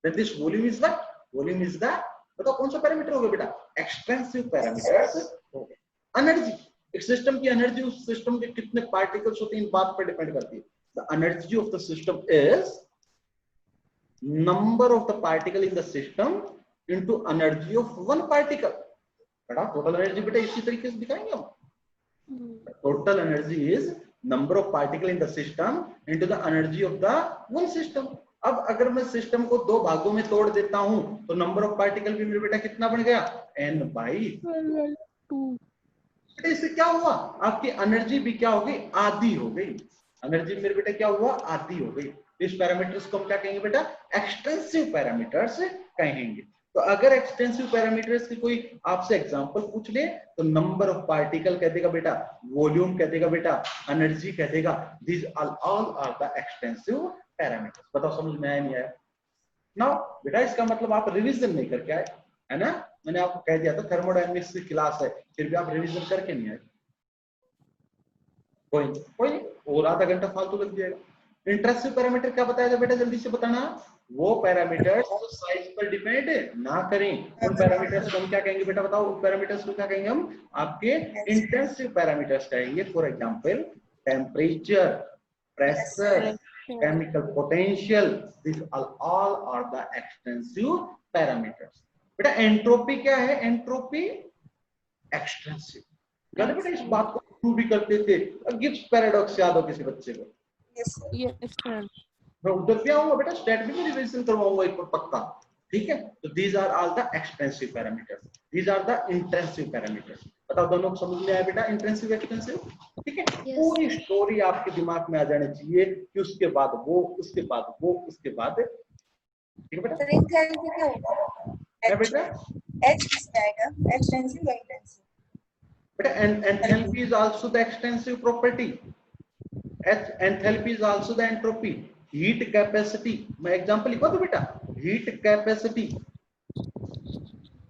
Then this volume is what? Volume is the, बताओ कौन सा पैरामीटर हो गया बेटा? एक्सटेंसिव पैरामीटर्स हो गए। एनर्जी, एक सिस्टम की एनर्जी उस सिस्टम के कितने पार्टिकल्स होते हैं इन बात पर डिपेंड करती है। The energy of the system is number of the particle in the system into energy of one particle. बेटा टोटल एनर्जी बेटा इसी तरीके से दिखाएंगे हम। Total energy is number of particle in the system into the energy of the one system। अब अगर मैं सिस्टम को दो भागों में तोड़ देता हूं तो नंबर ऑफ पार्टिकल भी मेरे बेटा कितना बन गया? n/2। 2. बेटा इससे क्या हुआ, आपकी एनर्जी भी क्या हो गई, आधी हो गई। एनर्जी मेरे बेटा क्या हुआ, आधी हो गई। इस पैरामीटर्स को हम क्या कहेंगे बेटा, एक्सटेंसिव पैरामीटर्स कहेंगे। तो अगर एक्सटेंसिव पैरामीटर्स की कोई आपसे एग्जांपल पूछ ले तो नंबर ऑफ पार्टिकल कह देगा बेटा, वॉल्यूम कह देगा बेटा, एनर्जी कह देगा। These all are the extensive parameters. बताओ समझ में आया नहीं आया? ना बेटा इसका मतलब आप रिवीजन नहीं करके आए, है ना। मैंने आपको कह दिया था थर्मोडायनेमिक्स की क्लास है, फिर भी आप रिवीजन करके नहीं आए। कोई कोई और आधा घंटा फालतू लग जाएगा। इंटरेस्टिव पैरामीटर क्या बताया था बेटा, जल्दी से बताना। वो पैरामीटर्स जो साइज पर डिपेंड ना करें, उन पैरामीटर्स को हम क्या कहेंगे बेटा, बताओ उन पैरामीटर्स को क्या कहेंगे हम, आपके इंटेंसिव पैरामीटर्स कहेंगे। For example temperature, pressure, chemical potential, these all are the extensive parameters। बेटा एंट्रोपी क्या है, एंट्रोपी एक्सटेंसिव। यानी बेटा इस बात को प्रूव भी करते थे। गिब्स पैराडॉक्स याद हो किसी बच्चे को? Yes, sir. मैं उधर भी आऊंगा बेटा, स्टेट में भी रिवीजन करवाऊंगा एक बार पक्का, ठीक है। तो these are all the extensive parameters, these are the intensive parameters. बताओ दोनों को समझ में आया बेटा, इंटेंसिव एक्सटेंसिव, ठीक है। Yes. पूरी स्टोरी आपके दिमाग में आ जानी चाहिए कि उसके बाद वो, उसके बाद वो, उसके बाद, ठीक है बेटा। तो एंथैल्पी क्या होगा? क्या बेटा? H किसमें आएगा? एक्सटेंसिव या इंटेंसिव? बेटा enthalpy is also the extensive property. Enthalpy is also the entropy. Heat capacity, मैं एग्जांपल लिखवा दूं बेटा, heat capacity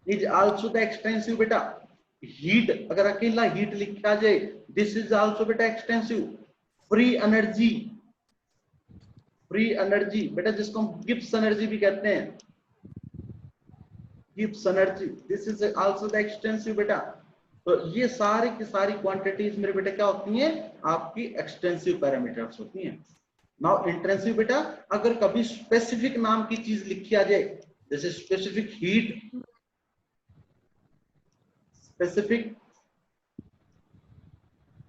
is also the extensive बेटा। हीट अगर अकेला हीट लिखा जाए, दिस इज आल्सो बेटा extensive. Free energy, free energy बेटा जिसको हम गिब्स एनर्जी भी कहते हैं, Gibbs energy, this is also the extensive बेटा। तो ये सारी की सारी क्वांटिटीज मेरे बेटा क्या होती हैं, आपकी एक्सटेंसिव पैरामीटर्स होती हैं। नाउ इंटेंसिव बेटा, अगर कभी स्पेसिफिक नाम की चीज लिखी आ जाए, जैसे specific heat, specific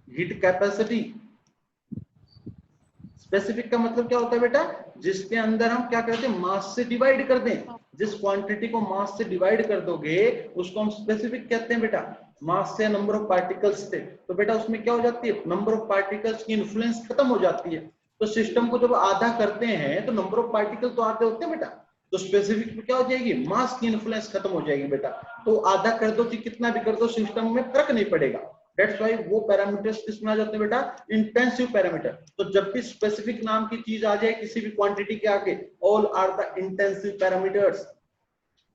heat capacity. Specific का मतलब क्या होता है बेटा, जिसके अंदर हम क्या करते हैं, मास से डिवाइड कर दें। जिस क्वांटिटी को मास से डिवाइड कर दोगे उसको हम स्पेसिफिक कहते हैं बेटा। मास से नंबर ऑफ पार्टिकल्स थे, तो बेटा उसमें क्या हो जाती है, नंबर ऑफ पार्टिकल्स की इन्फ्लुएंस खत्म हो जाती है। तो सिस्टम को जब आधा करते हैं तो नंबर ऑफ पार्टिकल तो आधे होते हैं बेटा, तो स्पेसिफिक में क्या हो जाएगी, मास की इन्फ्लुएंस खत्म हो जाएगी बेटा। तो आधा कर दो कि कितना भी कर दो, सिस्टम में फर्क नहीं पड़ेगा। That's why वो पैरामीटर्स किसमें आ जाते हैं बेटा, इंटेंसिव पैरामीटर। तो जब भी स्पेसिफिक नाम की चीज आ जाए किसी भी क्वांटिटी के आगे, all are the intensive parameters.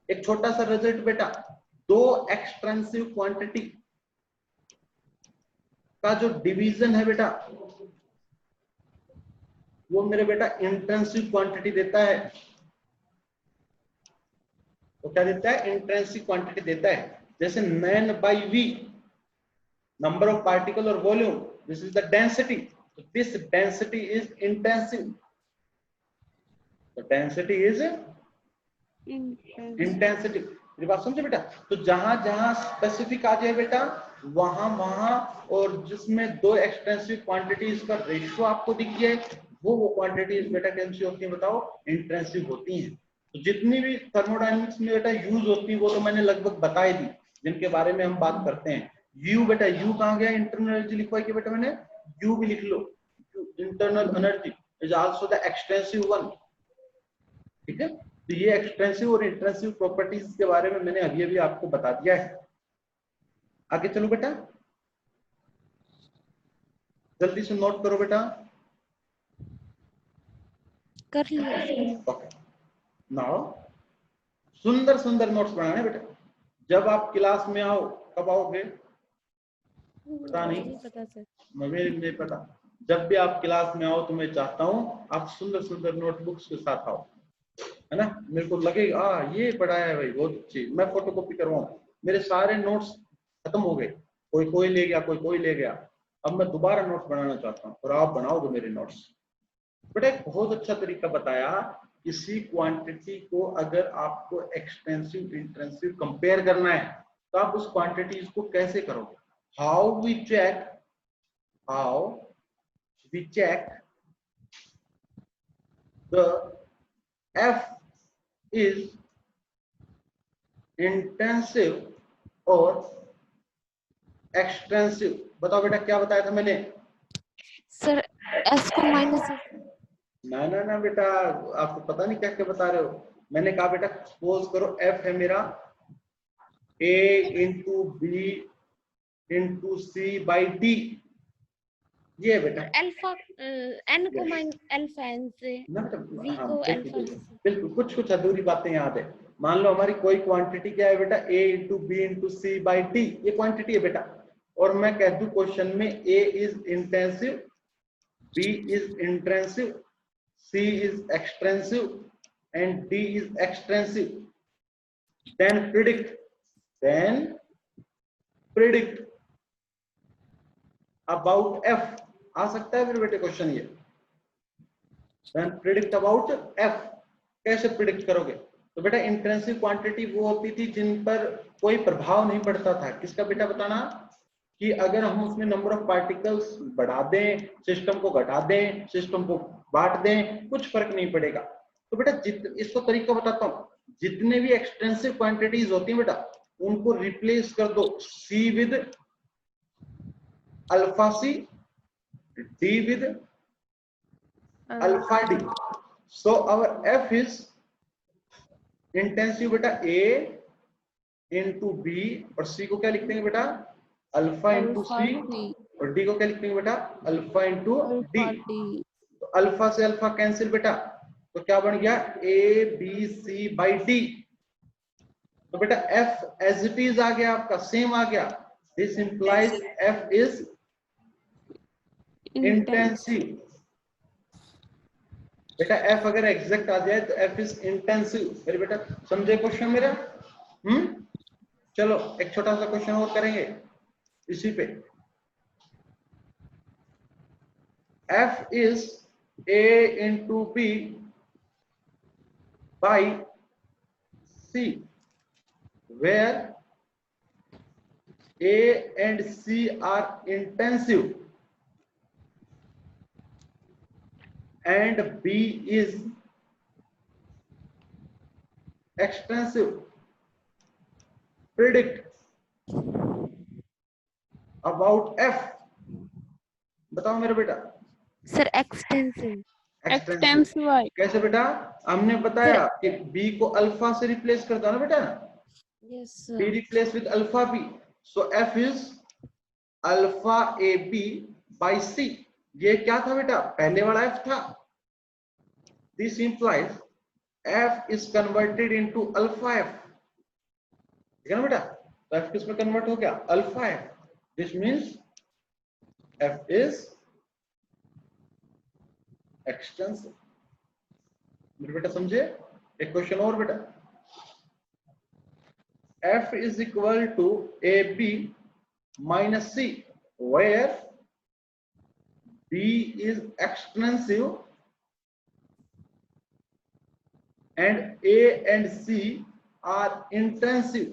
एक छोटा सा रिजल्ट बेटा, दो एक्सटेंसिव क्वांटिटी का जो डिवीजन है बेटा, वो मेरे बेटा इंटेंसिव क्वांटिटी देता है। तो क्या देता है, इंटेंसिव क्वांटिटी देता है। जैसे N by V, number of particle or volume, this is the density, so this density is intensive, the density is intensity। मेरी बात समझे बेटा? तो जहां जहां स्पेसिफिक आ जाए बेटा, वहां वहां, और जिसमें दो एक्सटेंसिव क्वांटिटीज का रेशियो आपको दिख जाए, वो क्वांटिटीज बेटा कैसी होती है बताओ, इंटेंसिव होती हैं। तो जितनी भी थर्मोडायनेमिक्स में बेटा यूज होती है वो तो मैंने लगभग बता ही दी, जिनके बारे में हम बात करते हैं। यू बेटा, यू कहां गया, इंटरनल एनर्जी लिखवाई कि बेटा मैंने, यू भी लिख लो, internal energy is also the extensive one, ठीक है। तो ये एक्सटेंसिव और इंटेंसिव प्रॉपर्टीज के बारे में मैंने अभी अभी आपको बता दिया है। आगे चलो बेटा, जल्दी से नोट करो बेटा। कर लिया। ओके, नाउ सुंदर सुंदर नोट्स बनाने बेटा। जब आप क्लास में आओ, कब आओगे पता नहीं, पता सर। मुझे नहीं पता। जब भी आप क्लास में आओ तो मैं चाहता हूं आप सुंदर सुंदर नोटबुक्स के साथ आओ, है ना। मेरे को लगेगा ये पढ़ा है भाई बहुत अच्छी, मैं फोटोकॉपी करवाऊं। मेरे सारे नोट्स खत्म हो गए, कोई कोई ले गया, कोई कोई ले गया। अब मैं दोबारा नोट्स बनाना चाहता हूँ और आप बनाओ दो मेरे नोट्स। बेटा एक बहुत अच्छा तरीका बताया, किसी क्वांटिटी को अगर आपको एक्सटेंसिव इंटेंसिव कंपेयर करना है तो आप उस क्वांटिटीज को कैसे करोगे, how we check the F is intensive or extensive. बताओ बेटा क्या बताया था मैंने? सर एस को माइनस ना ना ना बेटा, आपको पता नहीं क्या क्या बता रहे हो। मैंने कहा बेटा सपोज करो एफ है मेरा a into B into C by D, ये है बेटा अल्फा एन को माइनस अल्फा एन से ना बेटा। वी हाँ को बिल्कुल अल्फा बिल्कुल से। बिल्कुल, कुछ कुछ अधूरी बातें याद है। मान लो हमारी कोई क्वांटिटी क्या है बेटा, a into B into C by D, ये क्वांटिटी है बेटा। और मैं कह दूं क्वेश्चन में a is intensive, b is intensive, c is extensive and d is extensive, then predict about f। आ सकता है मेरे बेटे क्वेश्चन ये, then predict about f। कैसे प्रिडिक्ट करोगे? तो बेटा इंटेंसिव क्वांटिटी वो होती थी जिन पर कोई प्रभाव नहीं पड़ता था। किसका बेटा बताना? कि अगर हम उसमें नंबर ऑफ पार्टिकल्स बढ़ा दें, सिस्टम को घटा दें, सिस्टम को बांट दें, कुछ फर्क नहीं पड़ेगा। तो बेटा इसको तरीका बताता हूँ। जितने भी एक्सटेंसिव क्वांटिटीज होती हैं बेटा, उनको रिप्लेस कर दो c with alpha C, d with alpha D. So our f is intensive बेटा a इंटू बी, और c को क्या लिख देंगे बेटा? Alpha into alpha C, C और डी को क्या लिख देंगे बेटा? Alpha into D. Alpha D. तो अल्फा से अल्फा कैंसिल बेटा, तो क्या बन गया? A B C by D. तो बेटा f एज इट इज आ गया, आपका सेम आ गया। This implies f is intensive. बेटा f अगर एग्जैक्ट आ जाए तो f इज इंटेंसिव। मेरे बेटा समझे क्वेश्चन मेरा? चलो एक छोटा सा क्वेश्चन और करेंगे इसी पे। f is a into b by c, where a and c are intensive and b is extensive. Predict about f। बताओ मेरे बेटा। Sir extensive. एक्सटेंसिव कैसे बेटा? हमने बताया कि b को अल्फा से रिप्लेस कर दो ना बेटा। Yes b replace with alpha b, so f is alpha A B by C. ये क्या था बेटा? पहले वाला f था। This implies f is converted into alpha f, ठीक है ना बेटा? तो f किस में कन्वर्ट हो गया? Alpha f। This means f is extensive. मेरे बेटा समझे? एक क्वेश्चन और बेटा। f is equal to A B minus C, where b is extensive and a and c are intensive.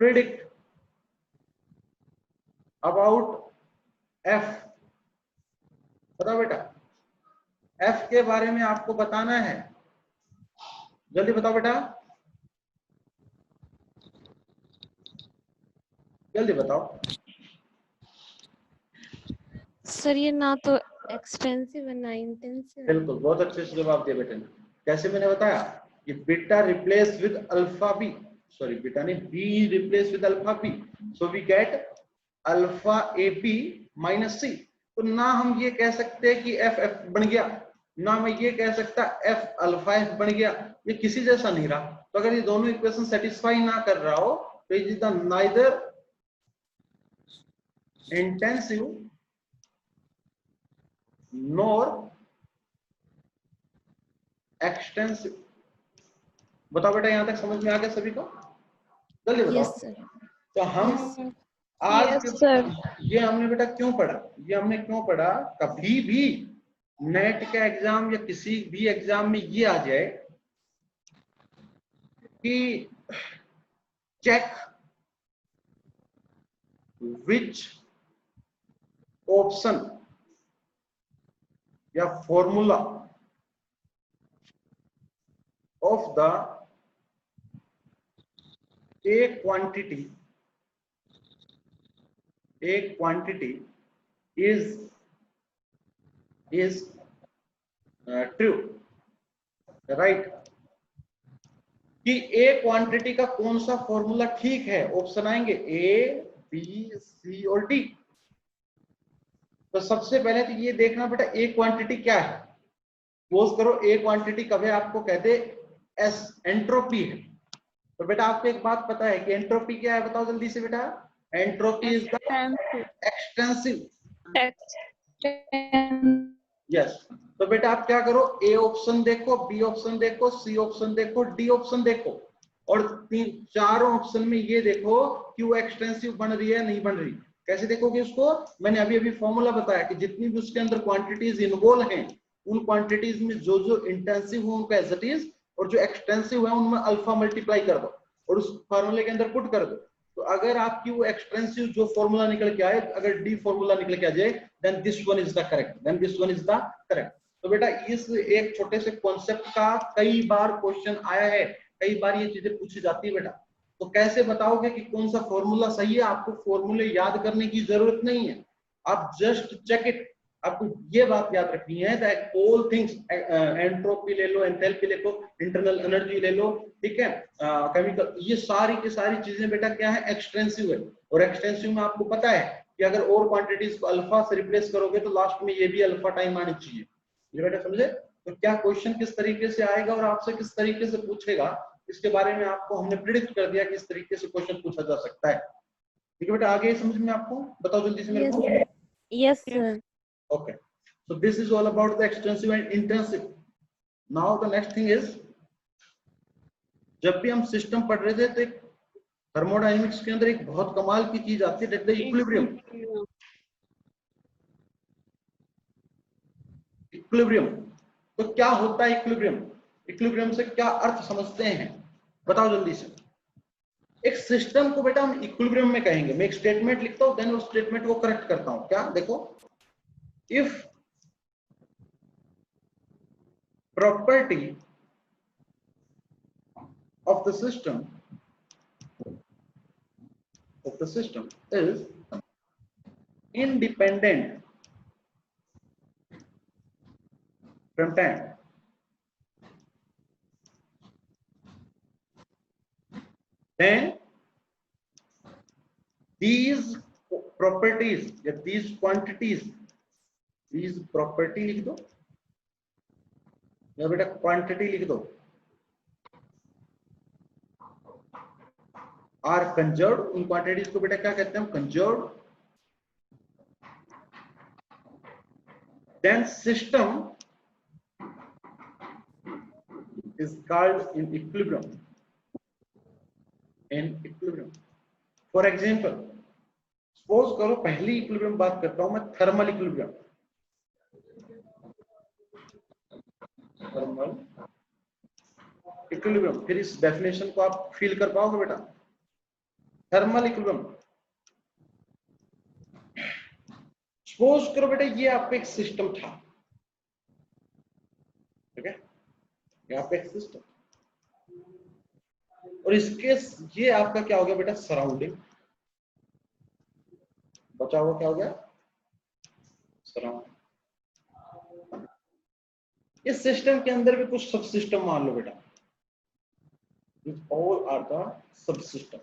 Predict about f। बताओ बेटा, f के बारे में आपको बताना है, जल्दी बताओ बेटा, जल्दी बताओ। सर ये ना तो एक्सपेंसिव है ना इंटेंसिव। बिल्कुल, बहुत अच्छे से जवाब दिया बेटे ने। कैसे मैंने बताया कि beta replace with alpha B, sorry beta ने B replace with alpha B, so we get alpha A B minus C. तो ना हम ये कह सकते कि एफ एफ बन गया, ना मैं ये कह सकता एफ अल्फा एफ बन गया, ये किसी जैसा नहीं रहा। तो अगर ये दोनों इक्वेशन सेटिस्फाई ना कर रहा हो तो it is the neither intensive nor extensive. बताओ बेटा, यहां तक समझ में आ गया सभी को? जल्दी बताओ। Yes sir. तो हम आज ये हमने बेटा क्यों पढ़ा? ये हमने क्यों पढ़ा? कभी भी नेट का एग्जाम या किसी भी एग्जाम में ये आ जाए कि चेक विच ऑप्शन या फॉर्मूला ऑफ द एक क्वांटिटी is true, राइट? कि ए क्वांटिटी का कौन सा फॉर्मूला ठीक है? ऑप्शन आएंगे ए, बी, सी और डी। तो सबसे पहले तो ये देखना बेटा ए क्वांटिटी क्या है। सपोज करो ए क्वांटिटी कभी आपको कहते एस एंट्रोपी है, तो बेटा आपको एक बात पता है कि एंट्रोपी क्या है? बताओ जल्दी से बेटा। Entropy is the extensive. Yes. तो बेटा आप क्या करो, ए ऑप्शन देखो, बी ऑप्शन देखो, सी ऑप्शन देखो, डी ऑप्शन देखो, और चारों ऑप्शन में ये देखो कि वो एक्सटेंसिव बन रही है नहीं बन रही। कैसे देखोगे उसको? मैंने अभी अभी फॉर्मूला बताया कि जितनी भी उसके अंदर क्वांटिटीज इन्वॉल्व हैं, उन क्वांटिटीज में जो जो इंटेंसिव हो उनका एज इट इज, और जो एक्सटेंसिव है उनमें अल्फा मल्टीप्लाई कर दो और उस फॉर्मूले के अंदर पुट कर दो। तो अगर आपकी वो एक्सटेंसिव जो फॉर्मूला निकल के आए, अगर डी फॉर्मूला निकल के आ जाए, then this one is the correct, then this one is the correct. तो बेटा इस एक छोटे से कॉन्सेप्ट का कई बार क्वेश्चन आया है, कई बार ये चीजें पूछी जाती है बेटा। तो कैसे बताओगे कि कौन सा फॉर्मूला सही है? आपको फॉर्मूले याद करने की जरूरत नहीं है, आप जस्ट चेक इट। आपको ये बात याद रखनी है दैट ऑल थिंग्स, एंट्रोपी ले लो, एंथैल्पी ले लो, इंटरनल एनर्जी ले लो, ठीक है, केमिकल, ये सारी की सारी चीजें बेटा क्या है? एक्सटेंसिव है। और एक्सटेंसिव में आपको पता है कि अगर और क्वांटिटीज को अल्फा से रिप्लेस करोगे तो लास्ट में ये भी अल्फा टाइम आनी चाहिए। ये बेटा समझे? तो क्या क्वेश्चन किस तरीके से आएगा और आपसे किस तरीके से पूछेगा, इसके बारे में आपको हमने प्रिडिक्ट कर दिया कि इस तरीके से क्वेश्चन पूछा जा सकता है। ठीक है बेटा, आगे समझ में आपको? बताओ जल्दी से मेरे को। Yes, sir. Okay, so this is all about the extensive and intensive. Now the next thing is, जब भी हम सिस्टम पढ़ रहे थे तो एक थर्मोडायनेमिक्स के अंदर एक बहुत कमाल की चीज आती है, दैट द इक्विलिब्रियम। इक्विलिब्रियम, तो क्या होता है इक्विलिब्रियम? इक्विलिब्रियम से क्या अर्थ समझते हैं, बताओ जल्दी से। एक सिस्टम को बेटा हम इक्विलिब्रियम में कहेंगे। मैं एक स्टेटमेंट लिखता हूं, देन उस स्टेटमेंट को करेक्ट करता हूं। क्या? देखो, if property of the system is independent from time, then these properties या these quantities, these property लिख दो या बेटा क्वांटिटी लिख दो, आर कंजर्व। उन क्वांटिटीज को बेटा क्या कहते हैं? Conserve. Then system is called in equilibrium, in equilibrium. For example, suppose करो, पहली इक्विलिब्रियम बात करता हूं मैं, थर्मल इक्विलिब्रियम। थर्मल इक्विलिब्रियम, फिर इस डेफिनेशन को आप फील कर पाओगे बेटा? थर्मल इक्विलिब्रियम, सपोज करो बेटा ये आपका एक सिस्टम था, ठीक है, यहाँ पे एक सिस्टम, और इसके ये आपका क्या हो गया बेटा? सराउंडिंग। बचा हुआ क्या हो गया? सराउंडिंग। इस सिस्टम के अंदर भी कुछ सब सिस्टम मान लो बेटा, all are the sub system.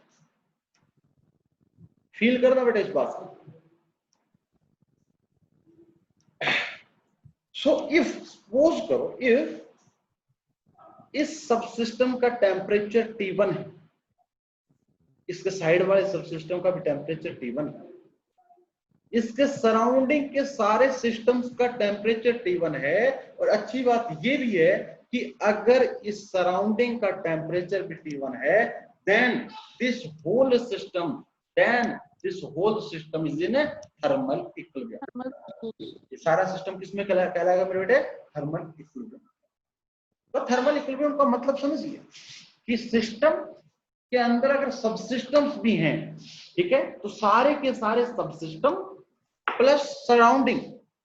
Feel करना बेटा इस बात को। सो इफ, सपोज करो, इफ इस सब सिस्टम का टेम्परेचर T1 है, इसके साइड वाले सब सिस्टम का भी टेम्परेचर T1 है, इसके सराउंडिंग के सारे सिस्टम्स का टेम्परेचर T1 है, और अच्छी बात ये भी है कि अगर इस सराउंडिंग का टेम्परेचर भी T1 है, then this whole system is in thermal equilibrium. ये सारा सिस्टम किसमें कहलाएगा मेरे बेटे? Thermal equilibrium. तो थर्मल इक्विलिब्रियम का मतलब समझिए कि सिस्टम के अंदर अगर सबसिस्टम्स भी हैं, ठीक है, तो सारे के सारे सबसिस्टम प्लस सराउंडिंग,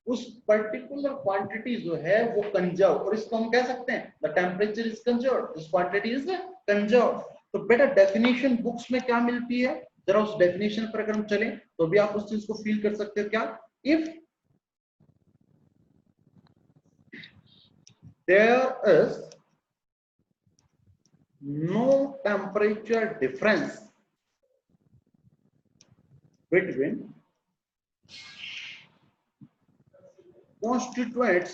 उस पर्टिकुलर क्वांटिटी जो है वो कंजर्व, और इसको हम कह सकते हैं the temperature is conserve, this quantity is conserve. तो बेटा डेफिनेशन बुक्स में क्या मिलती है, जरा उस डेफिनेशन पर अगर हम चलें तो भी आप उस चीज को फील कर सकते हो। क्या? If there is no temperature difference between constituents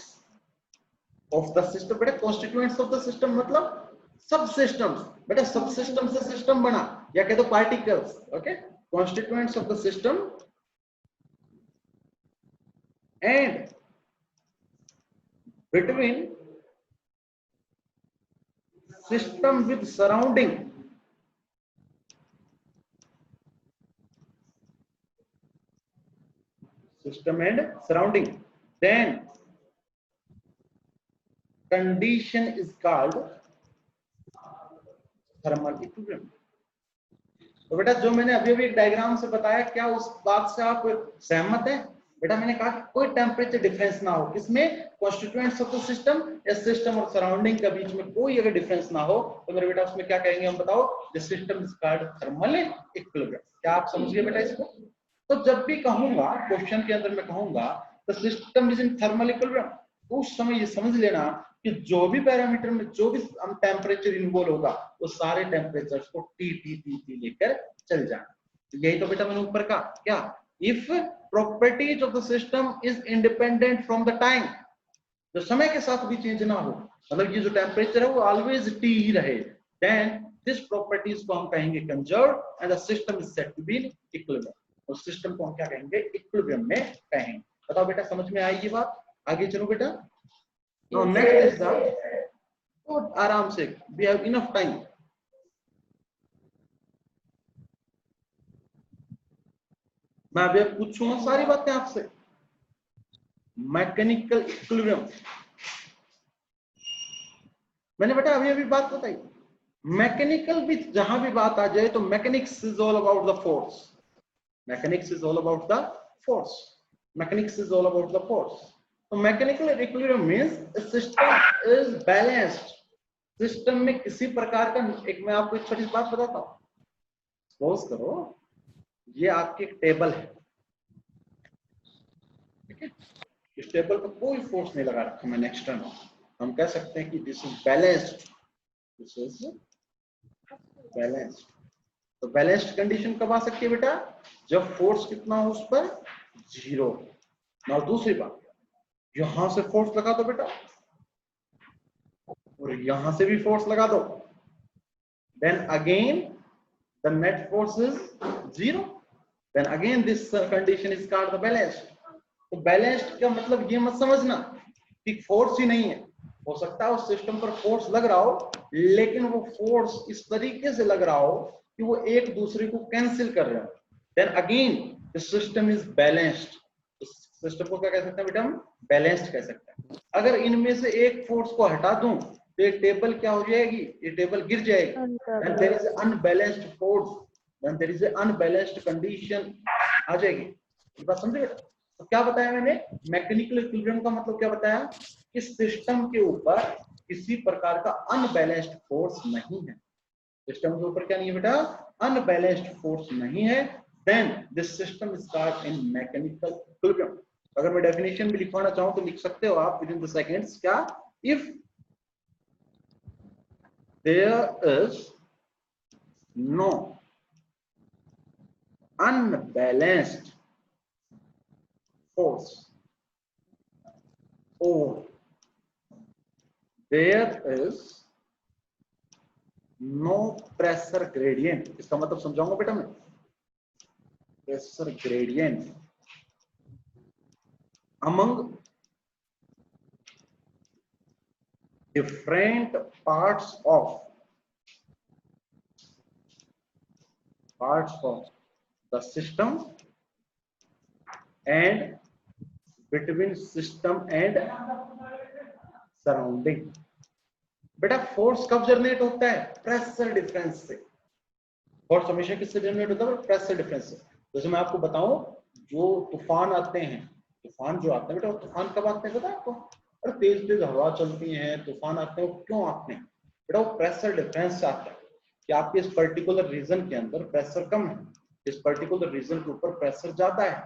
of the system। बेटा constituents of the system मतलब सब सिस्टम्स। बेटा सब सिस्टम से सिस्टम बना, या कह दो particles. Okay, constituents of the system and between system with surrounding system and surrounding, then condition is called thermal equilibrium। तो बेटा जो मैंने अभी अभी एक डायग्राम से बताया, क्या उस बात से आप सहमत हैं? बेटा मैंने कहा कि कोई टेम्परेचर डिफरेंस ना हो, किसमें? कॉन्स्टिट्यूएंट्स ऑफ द सिस्टम या सिस्टम और सराउंडिंग के बीच में कोई अगर डिफरेंस ना हो तो मेरे बेटा उसमें क्या कहेंगे हम, बताओ? The system is called thermal equilibrium. क्या आप समझ गए बेटा इसको? तो जब भी कहूंगा क्वेश्चन के अंदर मैं कहूंगा the system is in thermal equilibrium, उस समय ये समझ लेना कि जो भी पैरामीटर में जो भी हम टेम्परेचर इन्वॉल्व होगा वो सारे टेम्परेचर्स को टी लेकर चल जाना। यही तो बेटा मैंने ऊपर कहा, क्या? If properties of the system is independent from the time, जो समय के साथ भी चेंज ना हो, मतलब ये जो टेम्परेचर है वो ऑलवेज टी ही रहे, देन दिस प्रॉपर्टीज को हम कहेंगे conserve and the system is said to be in equilibrium. और सिस्टम को हम क्या कहेंगे? इक्विलिब्रियम में कहेंगे। बताओ बेटा समझ में आई ये बात? आगे चलो बेटा। नाउ नेक्स्ट इज द, तो आराम से, वी हैव इनफ टाइम। मैं अभी पूछूंगा सारी बातें आपसे। मैकेनिकल इक्विलिब्रियम, मैंने बेटा अभी अभी बात बताई। मैकेनिकल भी जहां भी बात आ जाए तो mechanics is all about the force, mechanics is all about the force, mechanics is all about the force. तो mechanical equilibrium means system is balanced, system में किसी प्रकार का, एक मैं आपको एक छोटी बात बताता हूं। सपोज करो ये आपकी एक टेबल है, ठीक है? इस टेबल पर कोई फोर्स नहीं लगा रखा मैंने एक्सटर्नल, हम कह सकते हैं कि this is balanced, this is balanced. तो बैलेंस्ड कंडीशन कब आ सकती है बेटा? जब फोर्स कितना हो उस पर? जीरो। और दूसरी बात, यहां से फोर्स लगा दो बेटा और यहां से भी फोर्स लगा दो, then again the net force is zero, then again this condition is called the balanced. तो बैलेंस्ड का मतलब ये मत समझना कि फोर्स ही नहीं है, हो सकता है उस सिस्टम पर फोर्स लग रहा हो लेकिन वो फोर्स इस तरीके से लग रहा हो कि वो एक दूसरे को कैंसिल कर रहे हो, then again the system is balanced. System को क्या कह सकते हैं बेटा? हम बैलेंस्ड कह सकते हैं। अगर इनमें से एक फोर्स को हटा दूं तो ये टेबल क्या हो जाएगी? ये टेबल गिर जाएगी, then there is unbalanced force, then there is unbalanced condition आ जाएगी। ये बात समझे बेटा? तो क्या बताया मैंने? मैकेनिकल इक्विलिब्रियम का मतलब क्या बताया? कि सिस्टम के ऊपर किसी प्रकार का अनबैलेंस्ड फोर्स नहीं है, सिस्टम के ऊपर क्या नहीं है बेटा? अनबैलेंस्ड फोर्स नहीं है, then this system is called in mechanical equilibrium. अगर मैं डेफिनेशन भी लिखवाना चाहूं तो लिख सकते हो आप विद इन द सेकंड्स। क्या? If there is no unbalanced force or there is no pressure gradient, इसका मतलब समझाऊंगा बेटा मैं। pressure gradient among different parts of the system and between system and surrounding। बेटा फोर्स कब जनरेट होता है? प्रेशर डिफरेंस से। फोर्स हमेशा किससे जनरेट होता है? प्रेशर डिफरेंस से। जैसे मैं आपको बताऊं, जो तूफान आते हैं, तूफान जो आते हैं बेटा, तूफान कब आते हैं पता है आपको? और तेज तेज हवा चलती है, तूफान आते हैं, वो क्यों आते हैं बेटा? वो प्रेशर डिफरेंस से आते हैं। कि आपके इस पर्टिकुलर रीजन के अंदर प्रेशर कम है, इस पर्टिकुलर रीजन के ऊपर प्रेशर ज्यादा है,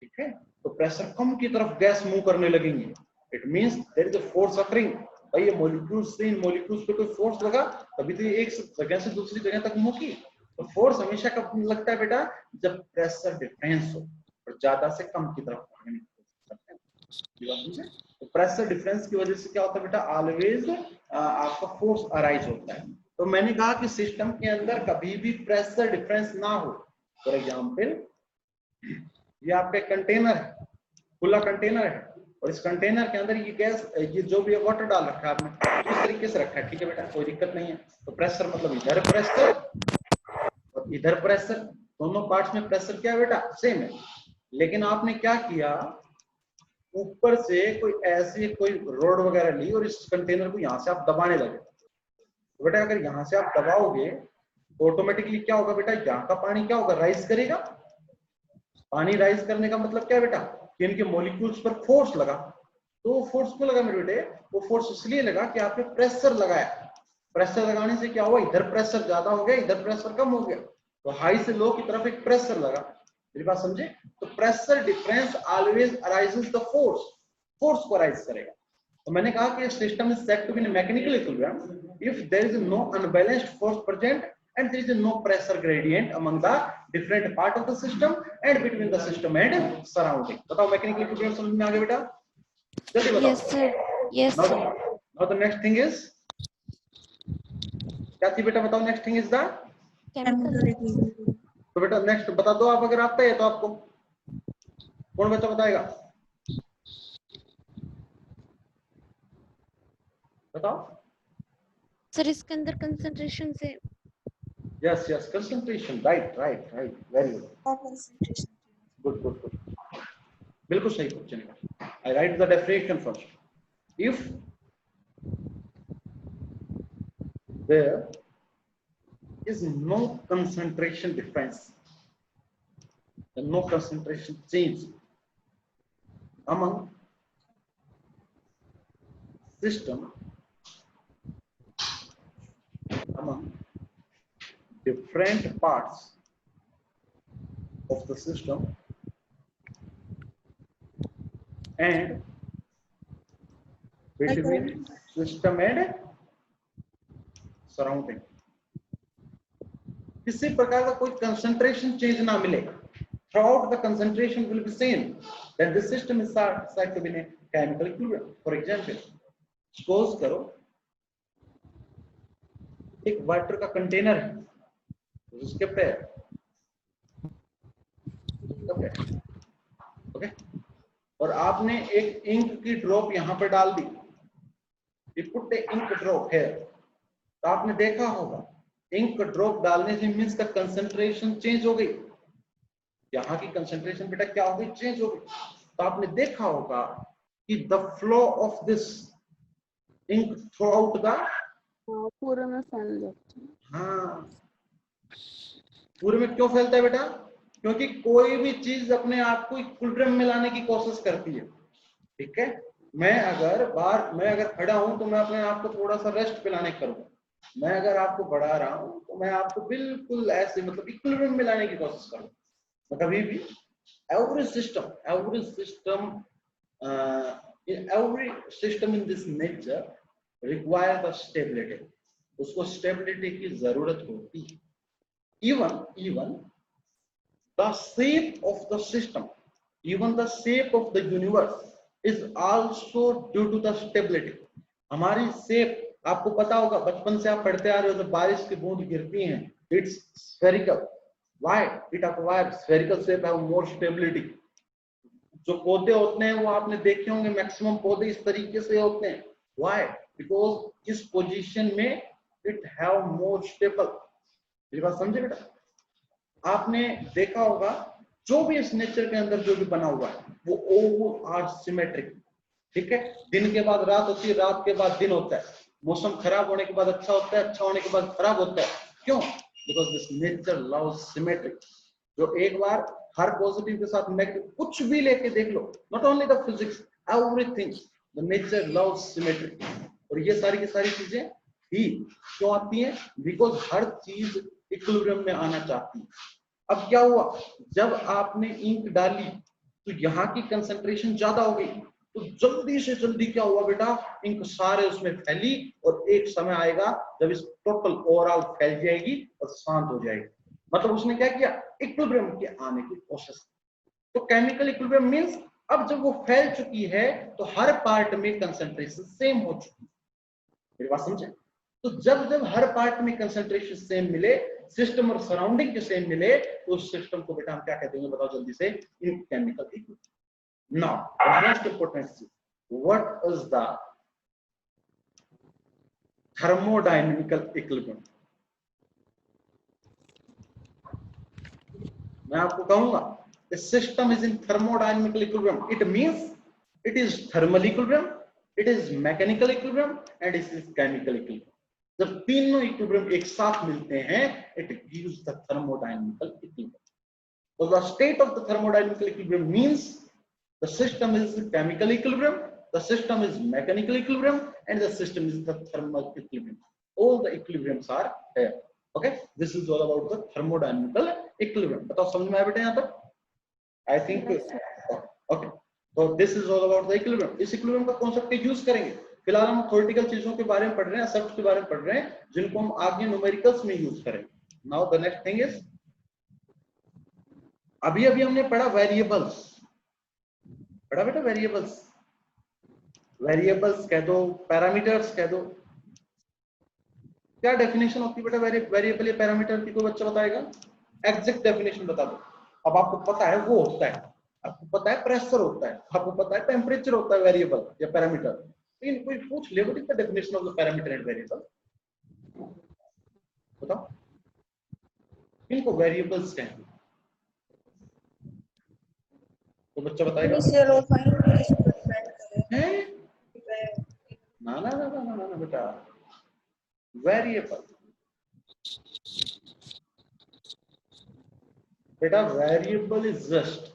ठीक है, तो प्रेशर कम की तरफ गैस मूव करने लगेंगे, it means there is a force occurring. भाई ये मॉलिक्यूल्स से इन मॉलिक्यूल्स पे कोई फोर्स लगा तभी तो ये एक जगह से दूसरी जगह तक मूव की। तो फोर्स हमेशा कब लगता है बेटा, जब प्रेशर डिफरेंस हो और ज्यादा से कम की तरफ बढ़ने की कोशिश करते हैं। तो प्रेशर डिफरेंस की वजह से क्या होता है बेटा, ऑलवेज आपका फोर्स अराइज होता है। तो मैंने कहा कि सिस्टम के अंदर कभी भी प्रेशर डिफरेंस ना हो। फॉर एग्जांपल ये आपका कंटेनर है, खुला कंटेनर है, और इस कंटेनर के अंदर ये गैस, ये जो भी वाटर डाल रखा है आपने इस तरीके से रखा है, ठीक है बेटा, कोई दिक्कत नहीं है। तो प्रेशर मतलब इधर प्रेशर और इधर प्रेशर, दोनों पार्ट्स में प्रेशर क्या है बेटा, सेम है। लेकिन आपने क्या किया, ऊपर से कोई ऐसी कोई रोड वगैरह ली और इस कंटेनर को यहां से आप दबाने लगे। तो बेटा अगर यहां से आप दबाओगे तो ऑटोमेटिकली क्या होगा बेटा, यहाँ का पानी क्या होगा, राइज करेगा। पानी राइज करने का मतलब क्या है बेटा, कि इनके मॉलिक्यूल्स पर फोर्स लगा। तो फोर्स क्यों लगा मेरे बेटे, वो फोर्स इसलिए लगा कि आपने प्रेशर लगाया। प्रेशर लगाने से क्या हुआ, इधर प्रेशर ज्यादा हो गया, इधर प्रेशर कम हो गया, तो हाई से लो की तरफ एक प्रेशर लगा। मेरी बात समझे? तो pressure difference always arises the force, force को अराइज करेगा। तो मैंने कहा कि system is said to be in mechanical equilibrium if there is no unbalanced force present and there is no pressure gradient among the different part of the system and between the system and surrounding. बताओ mechanical equilibrium समझ में आ गया बेटा? जल्दी बताओ। Yes sir. Yes sir. Now the next thing is क्या थी बेटा, बताओ। Next thing is the Chemical equilibrium. तो बेटा नेक्स्ट बता दो आप, अगर आता है तो आपको। कौन बच्चा बताएगा, बताओ। सर इसके अंदर कंसंट्रेशन से yes yes, concentration, right right right, very good, Concentration. Good good good, बिल्कुल सही क्वेश्चन है। I write the definition first. If there is no concentration difference and no concentration change among system, among different parts of the system and between system and surrounding, किसी प्रकार का कोई concentration change ना मिले, throughout the concentration will be same, then this system is said to be in a chemical equilibrium. For example, suppose करो एक water का container है, उसके पे ओके, और आपने एक इंक की ड्रॉप यहां पर डाल दी, you put a ink drop here, तो आपने देखा होगा इंक ड्रॉप डालने से मींस का कंसंट्रेशन चेंज हो गई, यहाँ की कंसंट्रेशन बेटा क्या हो गई, चेंज हो गई। तो आपने देखा होगा कि the flow of this ink throughout the पूरे में फैल जाता है। हाँ, पूरे में क्यों फैलता है बेटा, क्योंकि कोई भी चीज अपने आप को इक्विलिब्रियम में लाने की कोशिश करती है, ठीक है। मैं अगर खड़ा हूं तो मैं अपने आप को थोड़ा सा रेस्ट पे लाने करूंगा, मैं अगर आपको बढ़ा रहा हूं तो मैं आपको बिल्कुल ऐसे मतलब इक्विलिब्रियम में लाने की कोशिश करूंगा। तो कभी भी every system in this nature require the stability, उसको स्टेबिलिटी की जरूरत होती है। even the shape of the system, even the shape of the universe is also due to the stability। हमारी शेप आपको पता होगा, बचपन से आप पढ़ते आ रहे हो, जब बारिश की बूंद गिरती हैं, it's spherical, why it acquires spherical shape, have more stability. जो पौधे होते हैं वो आपने देखे होंगे, मैक्सिमम पौधे इस तरीके से होते हैं, व्हाई, बिकॉज इस पोजीशन में इट हैव मोर स्टेबल। ये बात समझे बेटा? आपने देखा होगा जो भी इस नेचर के अंदर जो भी बना हुआ है वो ओवल आर सिमेट्रिक, ठीक है। दिन के बाद रात होती है, रात के बाद दिन होता है, मौसम खराब होने के बाद अच्छा होता है, अच्छा होने के बाद खराब होता है। क्यों? Because this nature loves symmetric. जो एक बार हर पॉजिटिव के साथ नेगेटिव कुछ भी लेके देख लो, not only the physics, everything, the nature loves symmetric. और ये सारी की सारी चीजें ही क्यों आती है? बिकॉज हर चीज इक्विलिब्रियम में आना चाहती है। अब क्या हुआ, जब आपने इंक डाली तो यहाँ की कंसंट्रेशन ज्यादा हो गई, तो जल्दी से जल्दी क्या हुआ बेटा, इंक सारे उसमें फैली और एक समय आएगा जब इस टोटल ओवरऑल फैल जाएगी और शांत हो जाएगी। मतलब उसने क्या किया, इक्विलिब्रियम के आने की कोशिश। तो केमिकल इक्विलिब्रियम मींस अब जब वो फैल चुकी है तो हर पार्ट में कंसंट्रेशन सेम हो चुकी है। मेरी बात समझे? तो जब जब हर पार्ट में कंसंट्रेशन सेम मिले, सिस्टम और सराउंडिंग के सेम मिले, तो उस सिस्टम को बेटा हम क्या कहते हैं बताओ जल्दी से, in chemical equilibrium. Now the most important चीज, what is the thermodynamical equilibrium? मैं आपको कहूंगा the system is in thermodynamical equilibrium. It means it is thermal equilibrium, it is mechanical equilibrium and it is chemical equilibrium. जब तीनों equilibrium एक साथ मिलते हैं, it gives the thermodynamical equilibrium. So the state of the thermodynamical equilibrium means the system is chemical equilibrium, the system is mechanical equilibrium and the system is the thermal equilibrium. All the equilibriums are there. Okay, this is all about the thermodynamical equilibrium. बताओ समझ में आया बेटा यहाँ तक? I think okay. So this is all about the equilibrium. इस equilibrium का concept के यूज करेंगे। फिलहाल हम थ्योरेटिकल चीजों के बारे में पढ़ रहे हैं, सबके बारे में पढ़ रहे हैं जिनको हम आगे न्यूमेरिकल्स में यूज करेंगे। Now the next thing is, अभी हमने पढ़ा वेरिएबल्स, पढ़ा बेटा वेरिएबल्स। वेरिएबल्स कह दो, पैरामीटर्स कह दो। क्या डेफिनेशन होती है बेटा वेरिएबल या पैरामीटर की? कोई बच्चा बताएगा? एग्जैक्ट डेफिनेशन बता दो। अब आपको पता है वो होता है, आपको पता है प्रेशर होता है, आपको पता है टेम्परेचर होता है वेरिएबल या पैरामीटर। लेकिन कोई पूछ ले what is the definition of the parameter and variable, बताओ इनको वेरिएबल्स कहते हैं। तो बच्चा बताएगा ना ना ना ना ना बेटा, वेरिएबल बेटा, variable is just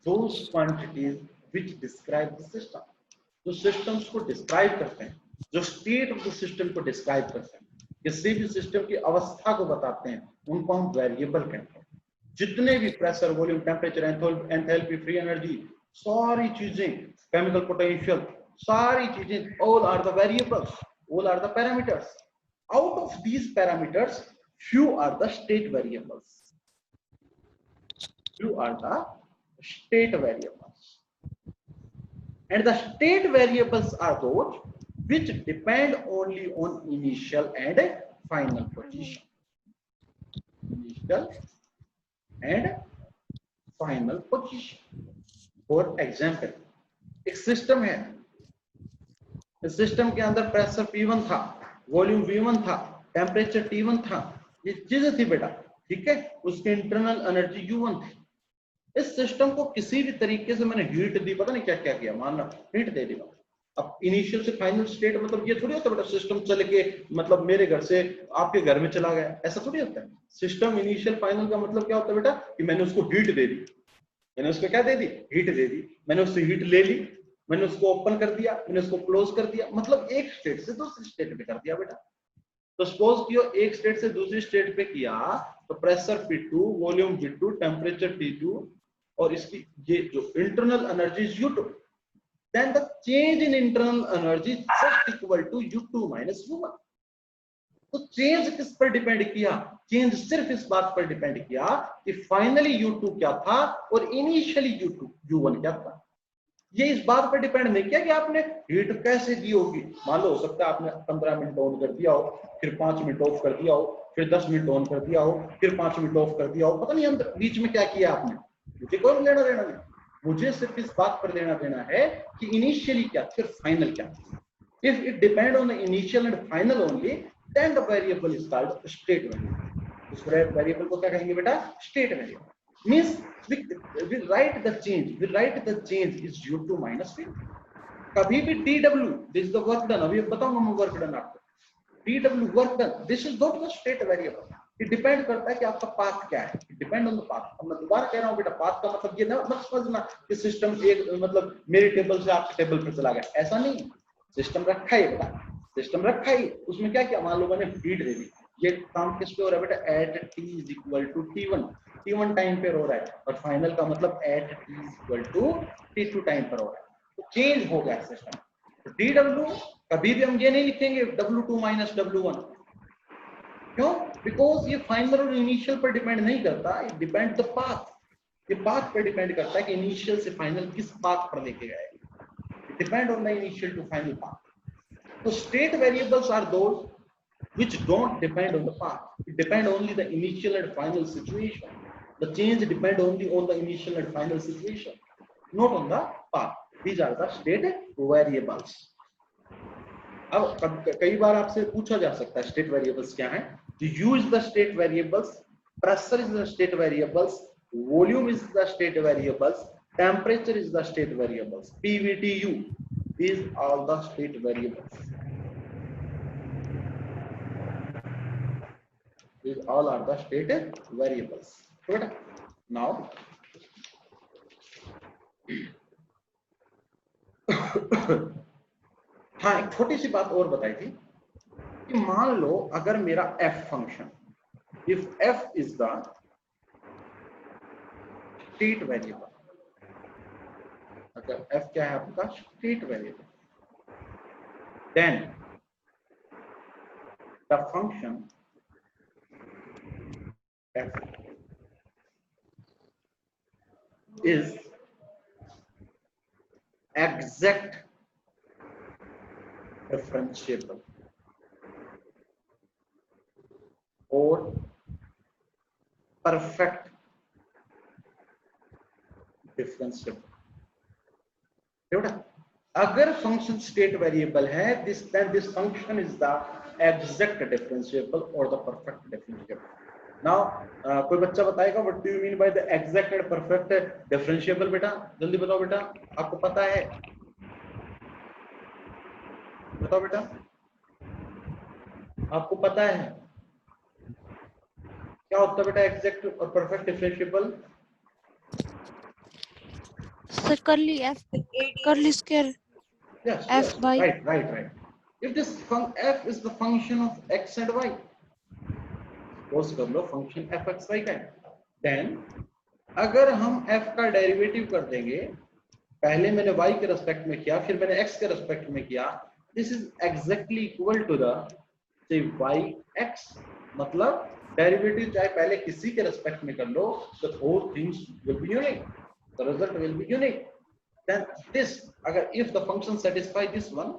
those quantities which describe the system. जो systems को describe करते हैं, जो state of the system को describe करते हैं, किसी भी system की अवस्था को बताते हैं, उनको हम variable कहते हैं। जितने भी pressure, volume, temperature, enthalpy, free energy, सारी चीजें, chemical potential, सारी चीजें, all are the variables, all are the parameters. Out of these parameters, few are the state variables. You are the state variables, and the state variables are those which depend only on initial and final position. Initial and final position. For example, एक system है, इस system के अंदर pressure P1 था, volume V1 था, temperature T1 था, ये चीजें थी बेटा, ठीक है। उसकी इंटरनल एनर्जी U1 थी। इस सिस्टम को किसी भी तरीके से मैंने हीट दी, पता नहीं क्या क्या किया, मान लो हीट दे दी। अब इनिशियल से फाइनल स्टेट मतलब ये थोड़ी होता है बेटा सिस्टम चल के मतलब मेरे घर से आपके घर में चला गया, ऐसा थोड़ी होता है। सिस्टम इनिशियल फाइनल का मतलब क्या होता है बेटा कि मैंने उसको हीट दे दी, मैंने उसको क्या दे दी, हीट दे दी, मैंने उससे हीट ले ली, मैंने उसको ओपन कर दिया, मैंने उसको क्लोज कर दिया, मतलब एक स्टेट से दूसरी स्टेट पे कर दिया बेटा। तो सपोज कियो एक स्टेट से दूसरी स्टेट पे किया तो pressure P2, volume V2, temperature T2 और इसकी ये जो internal energy U2, then the change in internal energy is just equal to U2 minus U1. तो चेंज किस पर डिपेंड किया? चेंज सिर्फ इस बात पर डिपेंड किया कि फाइनली U2 क्या था और इनिशियली U1 क्या था। ये इस बात पर डिपेंड नहीं किया कि आपने हीट कैसे दी होगी। मान लो हो सकता है आपने 15 मिनट ऑन कर दिया हो, फिर 5 मिनट ऑफ कर दिया हो, फिर 10 मिनट ऑन कर दिया हो, फिर 5 मिनट ऑफ कर दिया हो, पता नहीं अंदर बीच में क्या किया आपने, मुझे कोई लेना देना नहीं। मुझे सिर्फ इस बात पर लेना देना है कि इनिशियली क्या फिर फाइनल क्या। If it depend on the initial and final only, then the variable is called state variable. उस वेरिएबल को क्या कहेंगे बेटा? State variable. Means we write the change is U2 minus V2. कभी भी TW, this is the work done, अभी बताऊंगा मैं वर्क डन आपको। TW work done, this is not the state variable. ये डिपेंड करता है कि आपका पाथ क्या है, डिपेंड ऑन द पाथ। अब मैं दोबारा कह रहा हूँ बेटा, पाथ का मतलब ये ना मत समझना कि सिस्टम एक मतलब मेरे टेबल से आपके टेबल पर चला गया, ऐसा नहीं। सिस्टम रखा है बेटा, सिस्टम रखा ही, उसमें क्या किया, मान लो मैंने फीड दे दी, ये काम किस पे हो रहा है बेटा, at T is equal to t1 time पे हो रहा है, और फाइनल का मतलब at T is equal to t2 time पर हो रहा है, तो चेंज हो गया सिस्टम। तो dw कभी भी हम ये नहीं लिखेंगे w2 माइनस w1, क्यों, बिकॉज ये फाइनल और इनिशियल पर डिपेंड नहीं करता, इट डिपेंड द पाथ, ये पाथ पर डिपेंड करता है कि इनिशियल से फाइनल किस पाथ पर लेके गए, it depend on the initial to final path. So state variables are those which don't depend on the path. It depend only the initial and final situation. The change depend only on the initial and final situation, not on the path. These are the state variables. अब कई बार आपसे पूछा जा सकता है state variables क्या है? To use the state variables, pressure is the state variables, volume is the state variables, temperature is the state variables, PVTU, these are the state variables. These all are the state variables. Good. Now, हाँ, एक छोटी सी बात और बताई थी कि मान लो अगर मेरा f function, if f is the state variable, अगर f क्या है आपका state variable, then the function f is exact differentiable or perfect differentiable. अगर फंक्शन स्टेट वेरिएबल है, this function is the exact differentiable और द परफेक्ट डिफरेंशिएबल. नाउ कोई बच्चा बताएगा what do you mean by the exact and perfect differentiable? बेटा जल्दी बताओ, बेटा आपको पता है, बताओ बेटा आपको पता है क्या होता है बेटा एग्जैक्ट और perfect differentiable? Sir curly f curly square Yes, f yes, by right. If this f is the function of x and y, suppose कर लो function f x y का है, then अगर हम f का डेरिवेटिव कर देंगे, पहले मैंने y के रेस्पेक्ट में किया, फिर मैंने x के रेस्पेक्ट में किया, this is exactly equal to the say y x, मतलब डेरिवेटिव चाहे पहले किसी के रेस्पेक्ट में कर लो, the whole things will be unique, the result will be unique. Then this, agar if the function satisfy this one,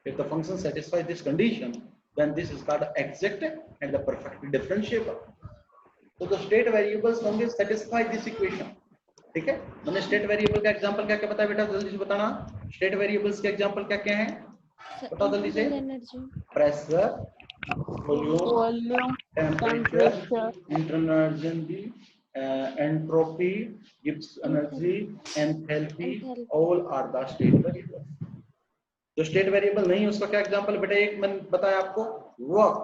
if the function satisfy this condition, then this is called exact and the perfect differentiable. So the state variables होंगे satisfy this equation. ठीक है, मैंने state variable का example क्या क्या बताया बेटा, जल्दी से बताना. स्टेट वेरिएबल्स के एग्जांपल क्या क्या हैं, बताओ जल्दी से. Energy, pressure, volume, temperature, temperature, internal energy, entropy, Gibbs energy, enthalpy, all are the state variables. जो स्टेट वेरिएबल नहीं है उसका क्या एग्जांपल बेटा, एक मैंने बताया आपको, वर्क.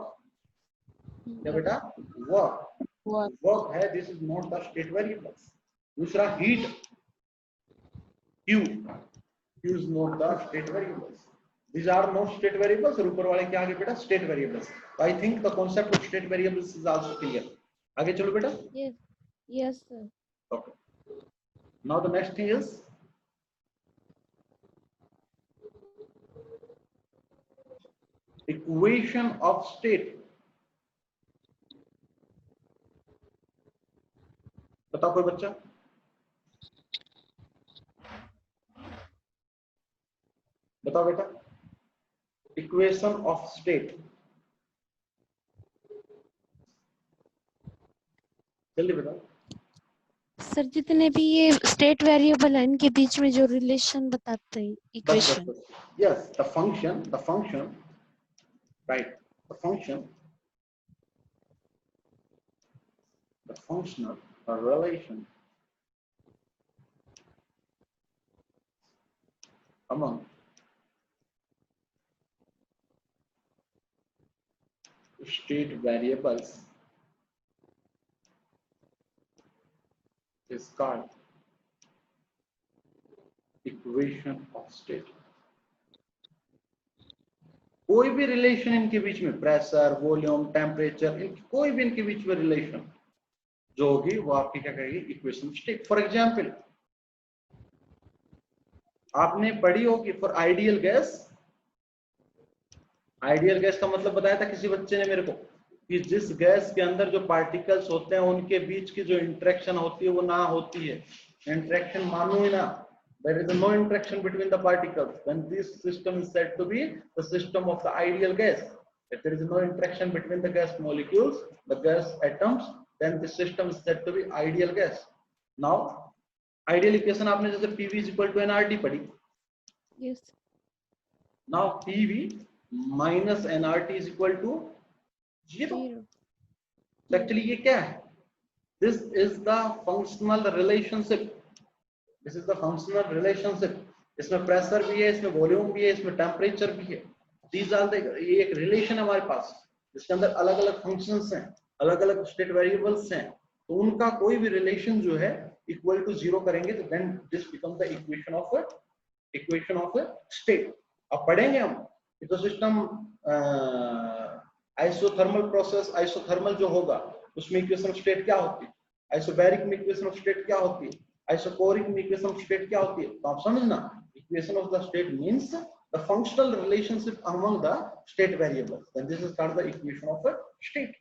क्या बेटा, वर्क है, this is not the state variables. दूसरा heat, Q is not the state variables. These are not state variables. और ऊपर वाले क्या आगे बेटा, state variables. I think the concept of state variables is also clear. आगे चलो बेटा. yes sir. Okay. Now the next thing is equation of state. बताओ कोई बच्चा, बताओ बेटा, इक्वेशन ऑफ स्टेट, जल्दी बताओ. सर जितने भी ये स्टेट वेरिएबल है इनके बीच में जो रिलेशन बताते हैं equation. Yes, the function, right, the functional relation among state variables is called equation of state. कोई भी रिलेशन इनके बीच में, प्रेशर, वॉल्यूम, टेम्परेचर, कोई भी इनके बीच में रिलेशन जो होगी वो आपकी क्या कहेगी, इक्वेशन स्टेट। फॉर एग्जाम्पल आपने पढ़ी होगी for ideal gas, ideal gas का मतलब बताया था किसी बच्चे ने मेरे को कि जिस गैस के अंदर जो पार्टिकल्स होते हैं उनके बीच की जो इंटरेक्शन होती है वो ना होती है। इंटरेक्शन मानो ही ना, there is no interaction between the particles, then this system is said to be the system of the ideal gas. If there is no interaction between the gas molecules, the gas atoms, then this system is said to be ideal gas. Now ideal equation आपने जैसे PV is equal to nRT पढ़ी, Yes. now PV minus nRT is equal to 0. Zero. Actually ये क्या है? This is the functional relationship. This is the functional relationship. इसमें pressure भी है, इसमें वॉल्यूम भी है, इसमें टेम्परेचर भी है। These are the, ये एक रिलेशन है हमारे पास जिसके अंदर अलग अलग फंक्शंस हैं, अलग अलग स्टेट वेरिएबल्स हैं, तो उनका कोई भी रिलेशन जो है इक्वल टू 0 करेंगे तो then this become the equation of state. अब पढ़ेंगे हम कि तो सिस्टम आइसोथर्मल प्रोसेस, आइसोथर्मल जो होगा उसमें इक्वेशन ऑफ स्टेट क्या होती है, आइसोबैरिक में इक्वेशन ऑफ स्टेट क्या होती है, आइसोकोरिक में इक्वेशन ऑफ स्टेट क्या होती है। तो आप समझना equation of the state means the functional relationship among the state variables, then this is called the equation of state,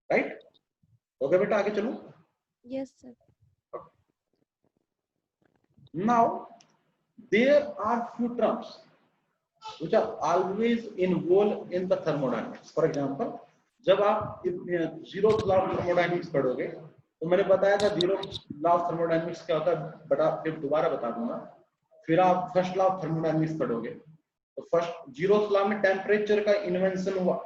right? Okay बेटा आगे चलो। Yes, sir. Now there are few terms which are always involved in the thermodynamics. For example, जब आप zeroth law of thermodynamics पढ़ोगे तो मैंने बताया था zeroth law of thermodynamics क्या होता है, बड़ा फिर दोबारा बता दूंगा। फिर आप फर्स्ट लॉ ऑफ थर्मोडायनेमिक्स पढ़ोगे तो फर्स्ट जीरोथ लॉ में टेम्परेचर का इन्वेंशन हुआ।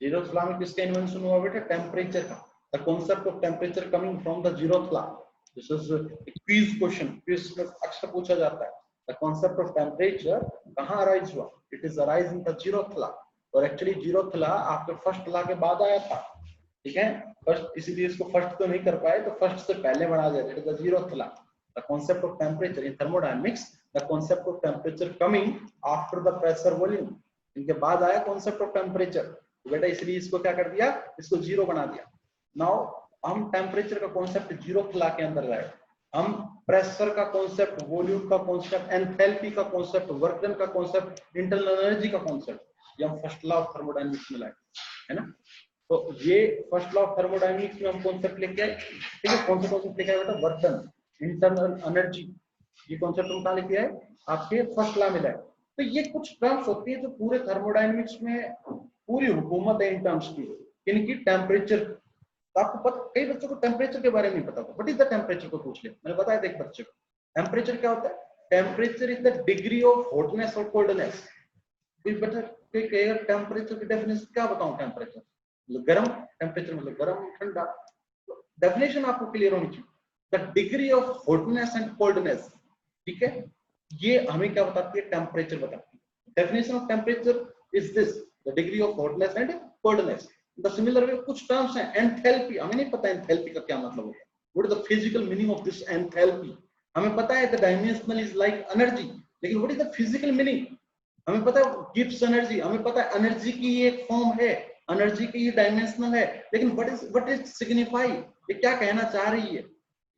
जीरोथ लॉ में किसका इन्वेंशन हुआ बेटा? टेम्परेचर का। The concept of temperature coming from the zeroth law. This is quiz question, quiz में अक्सर पूछा जाता है द कॉन्सेप्ट ऑफ टेम्परेचर कहां अराइज हुआ? It is arise in the zeroth law, और एक्चुअली जीरोथ लॉ आपके फर्स्ट लॉ के बाद आया था, ठीक है? फर्स्ट, इसीलिए इसको फर्स्ट तो नहीं कर पाए तो फर्स्ट से पहले बना दिया। It is the zeroth law, the concept of temperature in thermodynamics, the concept of temperature coming after the pressure volume. इनके बाद आया कॉन्सेप्ट ऑफ टेम्परेचर, तो बेटा इसलिए इसको क्या कर दिया, इसको जीरो बना दिया। नाउ हम टेम्परेचर का कॉन्सेप्ट जीरोथ लॉ के अंदर लाए, हम प्रेशर का कॉन्सेप्ट, वॉल्यूम का कॉन्सेप्ट, एंथैल्पी का कॉन्सेप्ट, वर्क डन का कॉन्सेप्ट, इंटरनल एनर्जी का कॉन्सेप्ट, ये हम फर्स्ट लॉ ऑफ थर्मोडायनेमिक्स में लाए, है ना? तो ये फर्स्ट लॉ ऑफ थर्मोडायनेमिक्स में हम कॉन्सेप्ट लेके आए, ठीक है? कौन सा कॉन्सेप्ट लेके आए बेटा? वर्क डन, इंटरनल एनर्जी, ये कॉन्सेप्ट हम कहाँ लेके आए? आपके फर्स्ट लॉ में लाए। तो ये कुछ टर्म्स होती है जो पूरे थर्मोडायनेमिक्स में पूरी हुकूमत है इन टर्म्स की, इनकी टेम्परेचर। तो आपको पता, कई बच्चों को टेम्परेचर के बारे में नहीं पता होगा, व्हाट इज द टेम्परेचर को पूछ ले। मैंने बताया था एक बच्चे को टेम्परेचर क्या होता है। Temperature is the degree of hotness और कोल्डनेस। कोई बच्चा कहेगा टेम्परेचर की डेफिनेशन क्या बताऊं? टेम्परेचर मतलब गर्म, टेम्परेचर मतलब गर्म ठंडा। डेफिनेशन आपको क्लियर होनी चाहिए। The degree of hotness and coldness, ठीक है? ये हमें क्या बताती है? टेम्परेचर बताती है। Definition of temperature is this, the degree of hotness and coldness. The similar way कुछ टर्म्स हैं, एंथैल्पी, हमें नहीं पता एंथैल्पी का क्या मतलब होता है। What is the physical meaning of this enthalpy? हमें पता है the dimensional is like energy, लेकिन what is the physical meaning? हमें पता है गिब्स एनर्जी, हमें पता है एनर्जी की ये एक फॉर्म है, एनर्जी की ये डायमेंशनल है, लेकिन व्हाट इज सिग्निफाई? ये क्या कहना चाह रही है?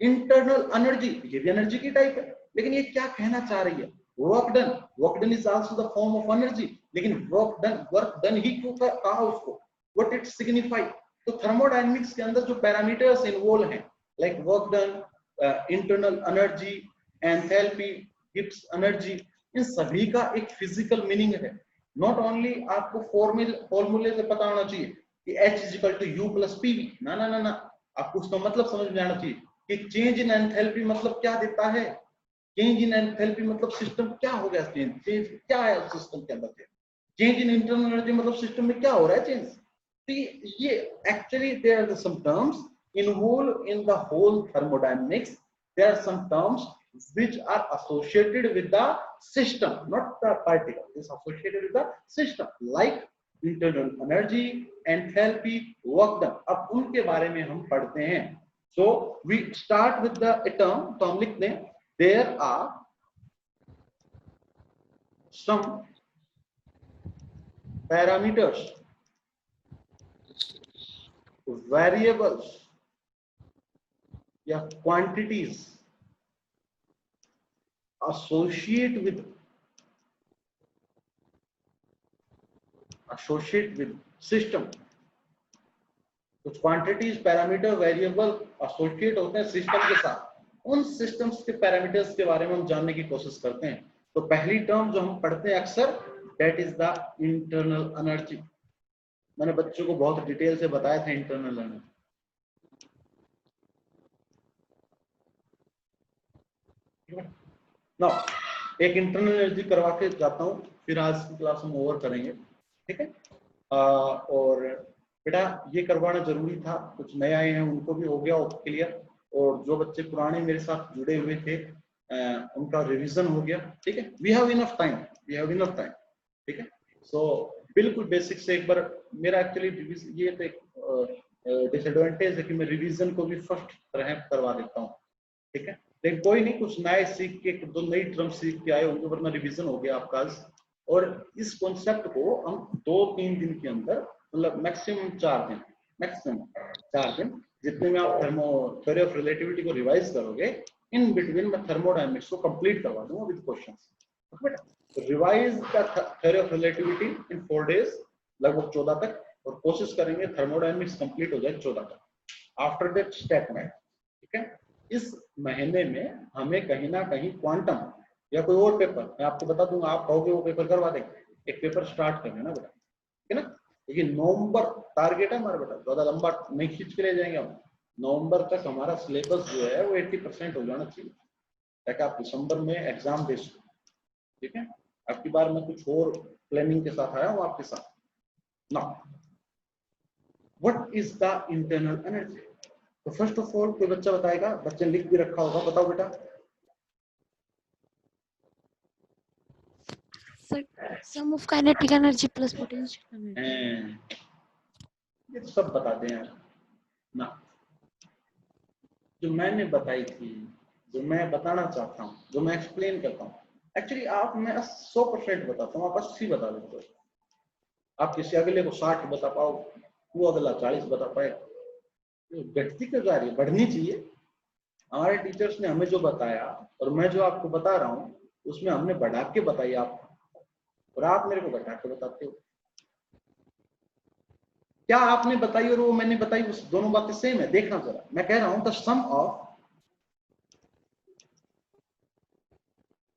इंटरनल एनर्जी, ये भी एनर्जी की टाइप है, लेकिन ये क्या कहना चाह रही है? Work done is also the form of energy, लेकिन वर्क डन ही क्यों कहा उसको? What it signify? तो थर्मोडायनेमिक्स के अंदर जो पैरामीटर्स इन्वॉल्व हैं, like work done, internal energy, enthalpy, Gibbs energy, इन सभी का एक फिजिकल मीनिंग है। नॉट ओनली आपको फॉर्मूले से पता होना चाहिए कि H is equal to U plus PV, ना ना ना ना, आपको उसका मतलब समझ में आना चाहिए कि चेंज इन एंथैल्पी मतलब क्या देता है। चेंज इन एंथैल्पी मतलब सिस्टम क्या हो गया, चेंज क्या है सिस्टम के अंदर। चेंज इन इंटरनल एनर्जी मतलब सिस्टम में क्या हो रहा है चेंज। तो ये actually there are some terms involve in the whole thermodynamics. There are some terms which are associated with the system, not the particle, is associated with the system, like internal energy, enthalpy, work done। अब उनके बारे में हम पढ़ते हैं। So we start with the term, तो हम लिखते हैं there are some parameters, variables या क्वांटिटीज associate with सिस्टम। कुछ क्वांटिटीज, पैरामीटर, वेरिएबल एसोसिएट होते हैं सिस्टम के साथ। उन सिस्टम्स के पैरामीटर्स के बारे में हम जानने की कोशिश करते हैं। तो पहली टर्म जो हम पढ़ते हैं अक्सर, that is the internal energy. मैंने बच्चों को बहुत डिटेल से बताया था इंटरनल एनर्जी। नाउ एक इंटरनल एनर्जी करवा के जाता हूँ, फिर आज की क्लास हम ओवर करेंगे, ठीक है। और बेटा ये करवाना जरूरी था, कुछ नए आए हैं उनको भी हो गया क्लियर, और जो बच्चे पुराने मेरे साथ जुड़े हुए थे उनका रिवीजन हो गया, ठीक है। वी हैव इनफ टाइम, ठीक है। सो बिल्कुल बेसिक से एक बार, मेरा एक्चुअली ये तो एक डिसएडवांटेज है कि मैं रिवीजन को भी फर्स्ट तरह करवा देता हूँ, ठीक है। लेकिन कोई नहीं, कुछ नए सीख के, दो नई टर्म सीख के आए, उनके ऊपर में रिवीजन हो गया आपका। और इस कॉन्सेप्ट को हम 2-3 दिन के अंदर, मतलब मैक्सिमम 4 दिन, जितने में आप थ्योरी ऑफ रिलेटिविटी को रिवाइज करोगे, इन बिटवीन मैं थर्मोडायनेमिक्स को कंप्लीट करवा दूंगा विद क्वेश्चंस। बेटा revise the theory of relativity in 4 days, लगभग 14 तक, और कोशिश करेंगे थर्मोडायनेमिक्स कंप्लीट हो जाए 14 तक। आफ्टर दैट स्टेप में, ठीक है, इस महीने में हमें कहीं ना कहीं क्वांटम या कोई और पेपर मैं आपको बता दूंगा, आप कहोगे वो पेपर करवा देंगे, एक पेपर स्टार्ट करना ना बेटा, ठीक है ना। देखिए नवंबर टारगेट है हमारा बेटा, ज्यादा लंबा नहीं खींच के ले जाएंगे हम। नवंबर तक हमारा सिलेबस जो है वो 80% हो जाना चाहिए, ताकि आप दिसंबर में एग्जाम दे सको, ठीक है। आपकी बार मैं कुछ और प्लानिंग के साथ आया हूँ आपके साथ। Now what is the internal energy? तो फर्स्ट ऑफ ऑल कोई बच्चा बताएगा, बच्चे ने लिख भी रखा होगा, बताओ बेटा। Sum of kinetic energy plus potential energy. ये सब बताते हैं ना, जो मैंने बताई थी, जो मैं बताना चाहता हूँ, जो मैं एक्सप्लेन करता हूँ, एक्चुअली आप, मैं 100% बताता हूँ, आप 80 बता देते हो। आप किसी अगले को 60 बता पाओ, वो अगला 40 बता पाए, घटती क्यों जा रही है? बढ़नी चाहिए। हमारे टीचर्स ने हमें जो बताया और मैं जो आपको बता रहा हूँ, उसमें हमने बढ़ा के बताई आपको, और आप मेरे को घटा के बताते हो। क्या आपने बताई और वो मैंने बताई, उस दोनों बातें सेम है? देखना जरा, मैं कह रहा हूं the sum of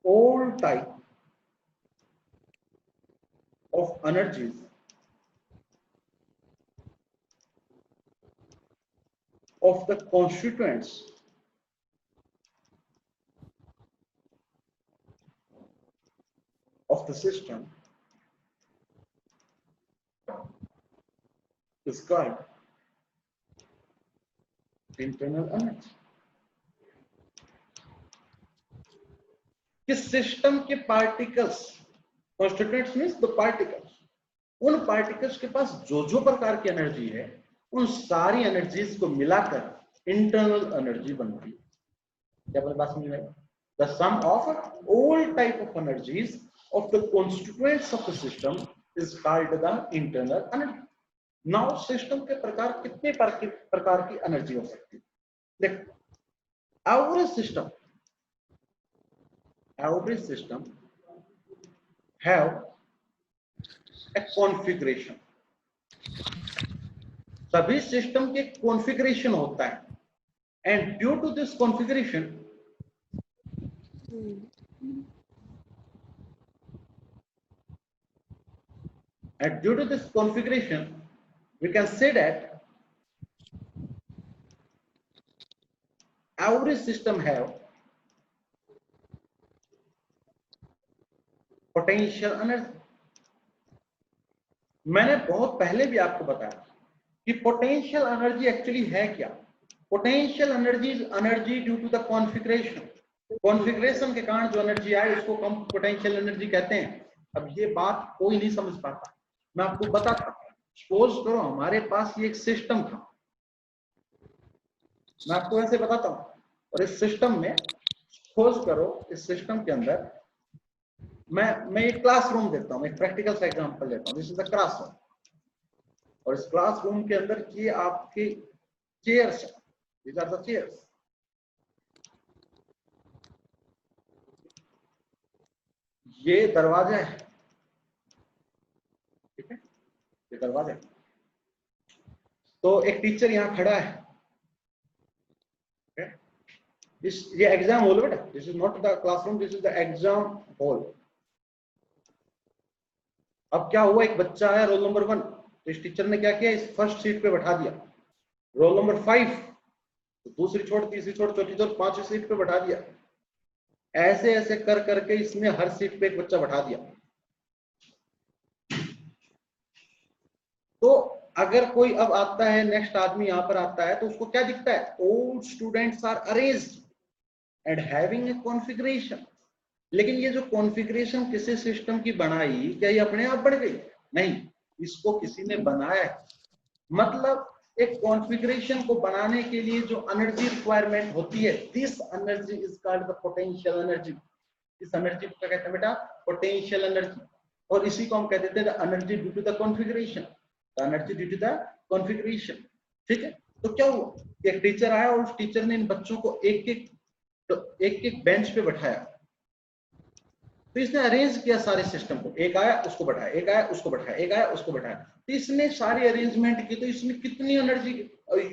all type of energies of the constituents of the system is called internal energy. कि सिस्टम के particles, constituents means the particles, उन पार्टिकल्स के पास जो जो प्रकार की एनर्जी है, उन सारी एनर्जीज को मिलाकर इंटरनल एनर्जी बनती है। क्या अपने पास समझ में? The sum of all type of energies of the constituents of the system is called the internal energy. Now system के प्रकार, कितने प्रकार की एनर्जी हो सकती है? देख, our system have a configuration. सभी सिस्टम के कॉन्फ़िगरेशन होता है, and due to this configuration we can say that every system have potential energy. मैंने बहुत पहले भी आपको बताया कि पोटेंशियल एनर्जी एक्चुअली है क्या। Potential energy is energy due to the configuration. Configuration के कारण जो एनर्जी आए उसको हम पोटेंशियल एनर्जी कहते हैं। अब ये बात कोई नहीं समझ पाता, मैं आपको बताता हूं। सपोज करो हमारे पास ये एक सिस्टम था, मैं आपको ऐसे बताता हूं, और इस सिस्टम में सपोज करो, इस सिस्टम के अंदर मैं एक क्लासरूम देता हूँ, एक प्रैक्टिकल सा एग्जांपल लेता हूँ। दिस इज द क्लासरूम, और इस क्लासरूम के अंदर ये आपके chairs, these are the chairs. ये दरवाजा है, ठीक है, ये दरवाजा है। तो एक टीचर यहाँ खड़ा है, ये एग्जाम हॉल बेटा, this is not the classroom, this is the exam hall. अब क्या हुआ, एक बच्चा आया रोल नंबर 1, तो इस टीचर ने क्या किया, इस फर्स्ट सीट पे बैठा दिया। रोल नंबर 5 तो दूसरी छोड़, तीसरी छोड़, चौथी छोड़, 5वीं सीट पे बैठा दिया। ऐसे ऐसे कर करके इसने हर सीट पे एक बच्चा बैठा दिया। तो अगर कोई अब आता है, नेक्स्ट आदमी यहां पर आता है, तो उसको क्या दिखता है, all students are arranged and having a configuration. लेकिन ये जो कॉन्फ़िगरेशन किसी सिस्टम की बनाई, क्या ये अपने आप बढ़ गई? नहीं, इसको किसी ने बनाया है। मतलब एक कॉन्फ़िगरेशन को बनाने के लिए जो एनर्जी रिक्वायरमेंट होती है, this energy is called the potential energy. इस एनर्जी को क्या कहते हैं बेटा, पोटेंशियल एनर्जी। और इसी को हम कह देते हैं the energy due to the configuration, the energy due to the configuration. ठीक है, तो क्या हुआ, एक टीचर आया और उस टीचर ने इन बच्चों को एक एक बेंच पे बैठाया। तो इसने अरेंज किया सारे सिस्टम को, एक आया उसको बैठाया, एक आया उसको बैठाया, एक आया उसको बैठाया। तो इसने सारी अरेंजमेंट की, तो इसमें कितनी एनर्जी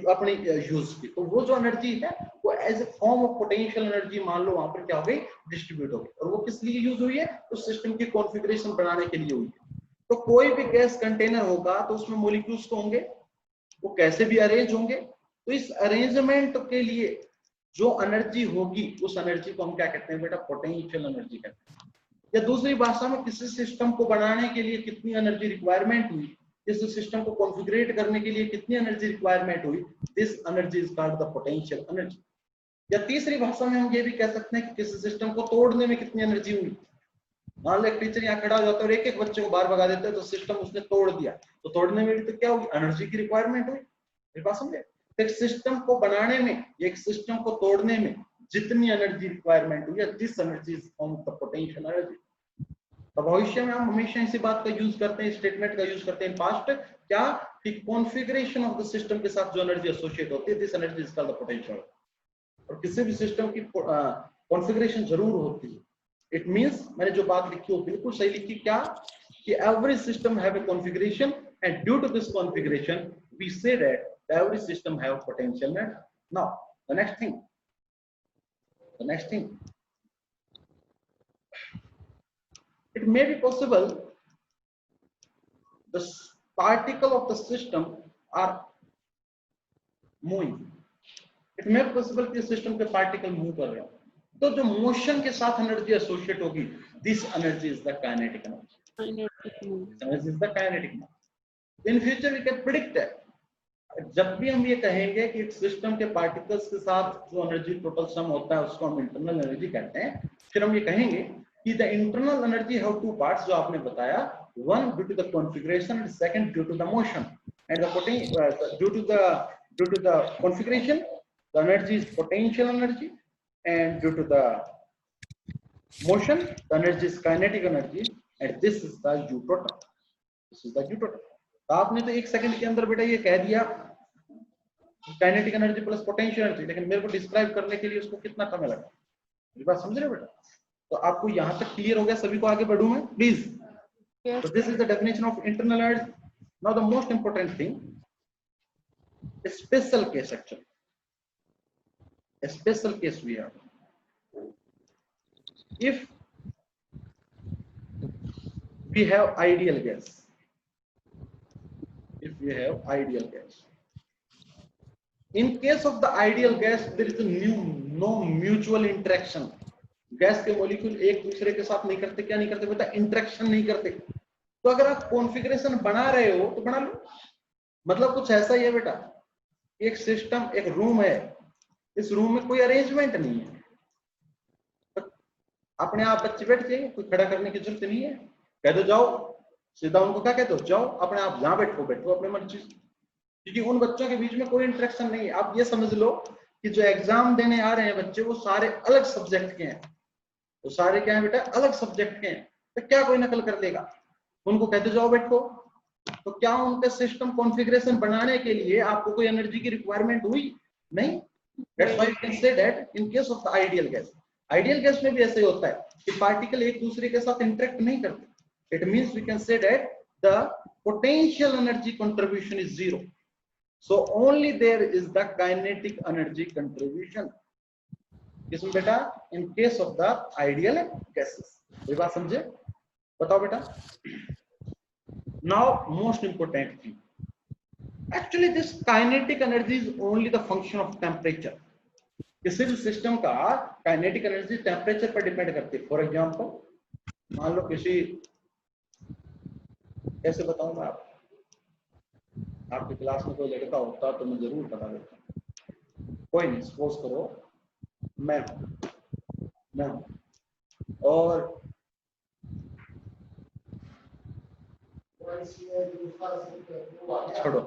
अपनी यूज की, तो वो जो एनर्जी है वो as a form of potential energy मान लो वहां पर क्या हो गई, डिस्ट्रीब्यूट हो गई। और वो किस लिए यूज हुई है, उस सिस्टम की कॉन्फ़िगरेशन बनाने के लिए हुई है। तो कोई भी गैस कंटेनर होगा तो उसमें मॉलिक्यूल्स तो होंगे, वो कैसे भी अरेंज होंगे। तो इस अरेंजमेंट के लिए जो एनर्जी होगी, उस एनर्जी को हम क्या कहते हैं बेटा, पोटेंशियल एनर्जी कहते हैं। या दूसरी भाषा में किसी सिस्टम को बनाने के लिए कितनी एनर्जी रिक्वायरमेंट हुई, इस सिस्टम को कॉन्फ़िगरेट करने के लिए कितनी एनर्जी रिक्वायरमेंट हुई, this energy is called the potential energy. या तीसरी भाषा में हम ये भी कह सकते हैं कि किसी सिस्टम को तोड़ने में कितनी एनर्जी हुई। मान लो एक टीचर यहाँ खड़ा हो जाता है और एक एक बच्चे को बाहर भगा देता है, तो सिस्टम उसने तोड़ दिया, तो तोड़ने में भी तो क्या होगी, एनर्जी की रिक्वायरमेंट हुई। मेरी बात समझे? एक सिस्टम को बनाने में, एक सिस्टम को तोड़ने में जितनी एनर्जी रिक्वायरमेंट हुई, this energy is form of the potential energy. तो भविष्य में हम हमेशा इसी बात का यूज करते हैं, स्टेटमेंट का यूज करते हैं पास्ट, क्या कि कॉन्फ़िगरेशन ऑफ द सिस्टम के साथ जो एनर्जी एसोसिएट होती है, this energy is called the potential. और किसी भी सिस्टम की कॉन्फ़िगरेशन जरूर होती है। इट मींस मैंने जो बात लिखी वो बिल्कुल सही लिखी, क्या कि every system have a configuration and due to this configuration we say that every system have potential energy. Now the next thing, it may be possible the particle of the system are moving. It may be possible कि system के particle move कर रहे हो, तो जो motion के साथ energy associate होगी, this energy is the kinetic energy. Energy is the kinetic energy. In future we can predict that जब भी हम ये कहेंगे कि एक सिस्टम के पार्टिकल्स के साथ जो एनर्जी टोटल सम होता है उसको हम इंटरनल एनर्जी कहते हैं। फिर हम ये कहेंगे कि the internal energy have two parts, जो आपने बताया, one due to the configuration and second due to the motion and the due to the configuration the energy is potential energy and due to the motion the energy is kinetic energy and this is the U total. This is the U total. तो आपने तो एक second के अंदर बेटा ये कह दिया kinetic energy plus potential energy, लेकिन मेरे को डिस्क्राइब करने के लिए उसको कितना समय लगा, मेरी बात समझ रहे हो बेटा? तो आपको यहां तक क्लियर हो गया? सभी को आगे बढ़ूं मैं please. So this is the definition of internal energy. Now the most important thing, a special case actually. A special case we have. If we have ideal gas, in case of the ideal gas, there is no mutual interaction. Gas के molecule एक दूसरे के साथ नहीं करते, क्या नहीं करते बेटा? इंटरेक्शन नहीं करते। तो अगर आप कॉन्फ़िगरेशन बना रहे हो तो बना लो। मतलब कुछ ऐसा ही है बेटा, एक सिस्टम, एक रूम है, इस रूम में कोई अरेंजमेंट नहीं है, तो अपने आप बच्चे बैठ जाएंगे, कोई खड़ा करने की जरूरत नहीं है। कह दो जाओ, सीधा उनको क्या कहते हो, जाओ अपने आप जहां बैठो अपने मर्जी से, क्योंकि उन बच्चों के बीच में कोई इंटरेक्शन नहीं है। आप ये समझ लो कि जो एग्जाम देने आ रहे हैं बच्चे, वो सारे अलग सब्जेक्ट के हैं। वो सारे क्या है बेटा? अलग सब्जेक्ट के हैं। तो क्या कोई नकल कर लेगा? उनको कहते जाओ बैठो। तो क्या उनका सिस्टम कॉन्फ़िगरेशन बनाने के लिए आपको कोई एनर्जी की रिक्वायरमेंट हुई? नहीं। That's why we can say that in case of the ideal gas में भी ऐसे ही होता है कि पार्टिकल एक दूसरे के साथ इंटरेक्ट नहीं करते। It means we can say that the potential energy contribution is zero, so only there is the kinetic energy contribution. किसमें बेटा? In case of the ideal gases. ये बात समझे? बताओ बेटा। Now most important thing, actually this kinetic energy is only the function of temperature. किसी भी system का काइनेटिक एनर्जी टेम्परेचर पर डिपेंड करती है। फॉर एग्जांपल मान लो किसी, कैसे बताऊं मैं आपकी क्लास में कोई लड़का होता तो मैं जरूर बता देता। कोई नहीं, सपोज करो मैं हूं और छोड़ो,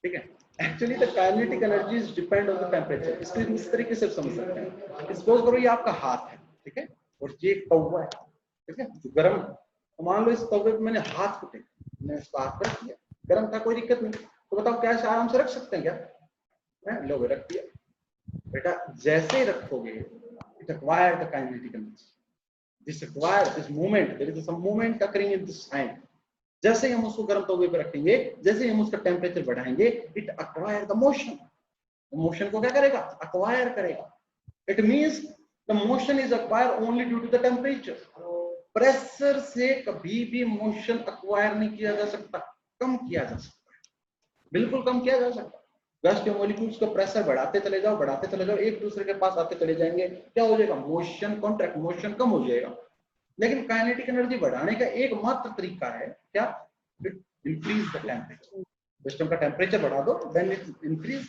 ठीक है। Actually the kinetic energies depend on the temperature. इसको इस तरीके से समझ सकते हैं। सपोज करो ये आपका हाथ है, ठीक है, और ये एक तवा है, ठीक है, जो गर्म है। तो मान लो इस तवे पे मैंने हाथ को टेका, मैंने इसको हाथ पर रख दिया, गर्म था, कोई दिक्कत नहीं। तो बताओ क्या इसे आराम से रख सकते हैं क्या? लो रख दिया बेटा। जैसे ही रखोगे it acquire the kinetic energy, this acquire this movement, there is some movement occurring in this hand. जैसे ही हम उसको गर्म तवे पे रखेंगे, जैसे ही हम उसका टेम्परेचर बढ़ाएंगे, it acquire the motion. Motion को क्या करेगा? अक्वायर करेगा। It means the motion is acquire only due to the temperature. Pressure से कभी भी मोशन अक्वायर नहीं किया जा सकता, कम किया जा सकता है, बिल्कुल कम किया जा सकता। गैस के मॉलिक्यूल्स को प्रेशर बढ़ाते चले जाओ, एक दूसरे के पास आते चले जाएंगे, क्या हो जाएगा? मोशन कॉन्ट्रैक्ट, मोशन कम हो जाएगा। लेकिन काइनेटिक एनर्जी बढ़ाने का एकमात्र तरीका है क्या? Increase the temperature. सिस्टम का टेम्परेचर बढ़ा दो, देन इट इंक्रीज।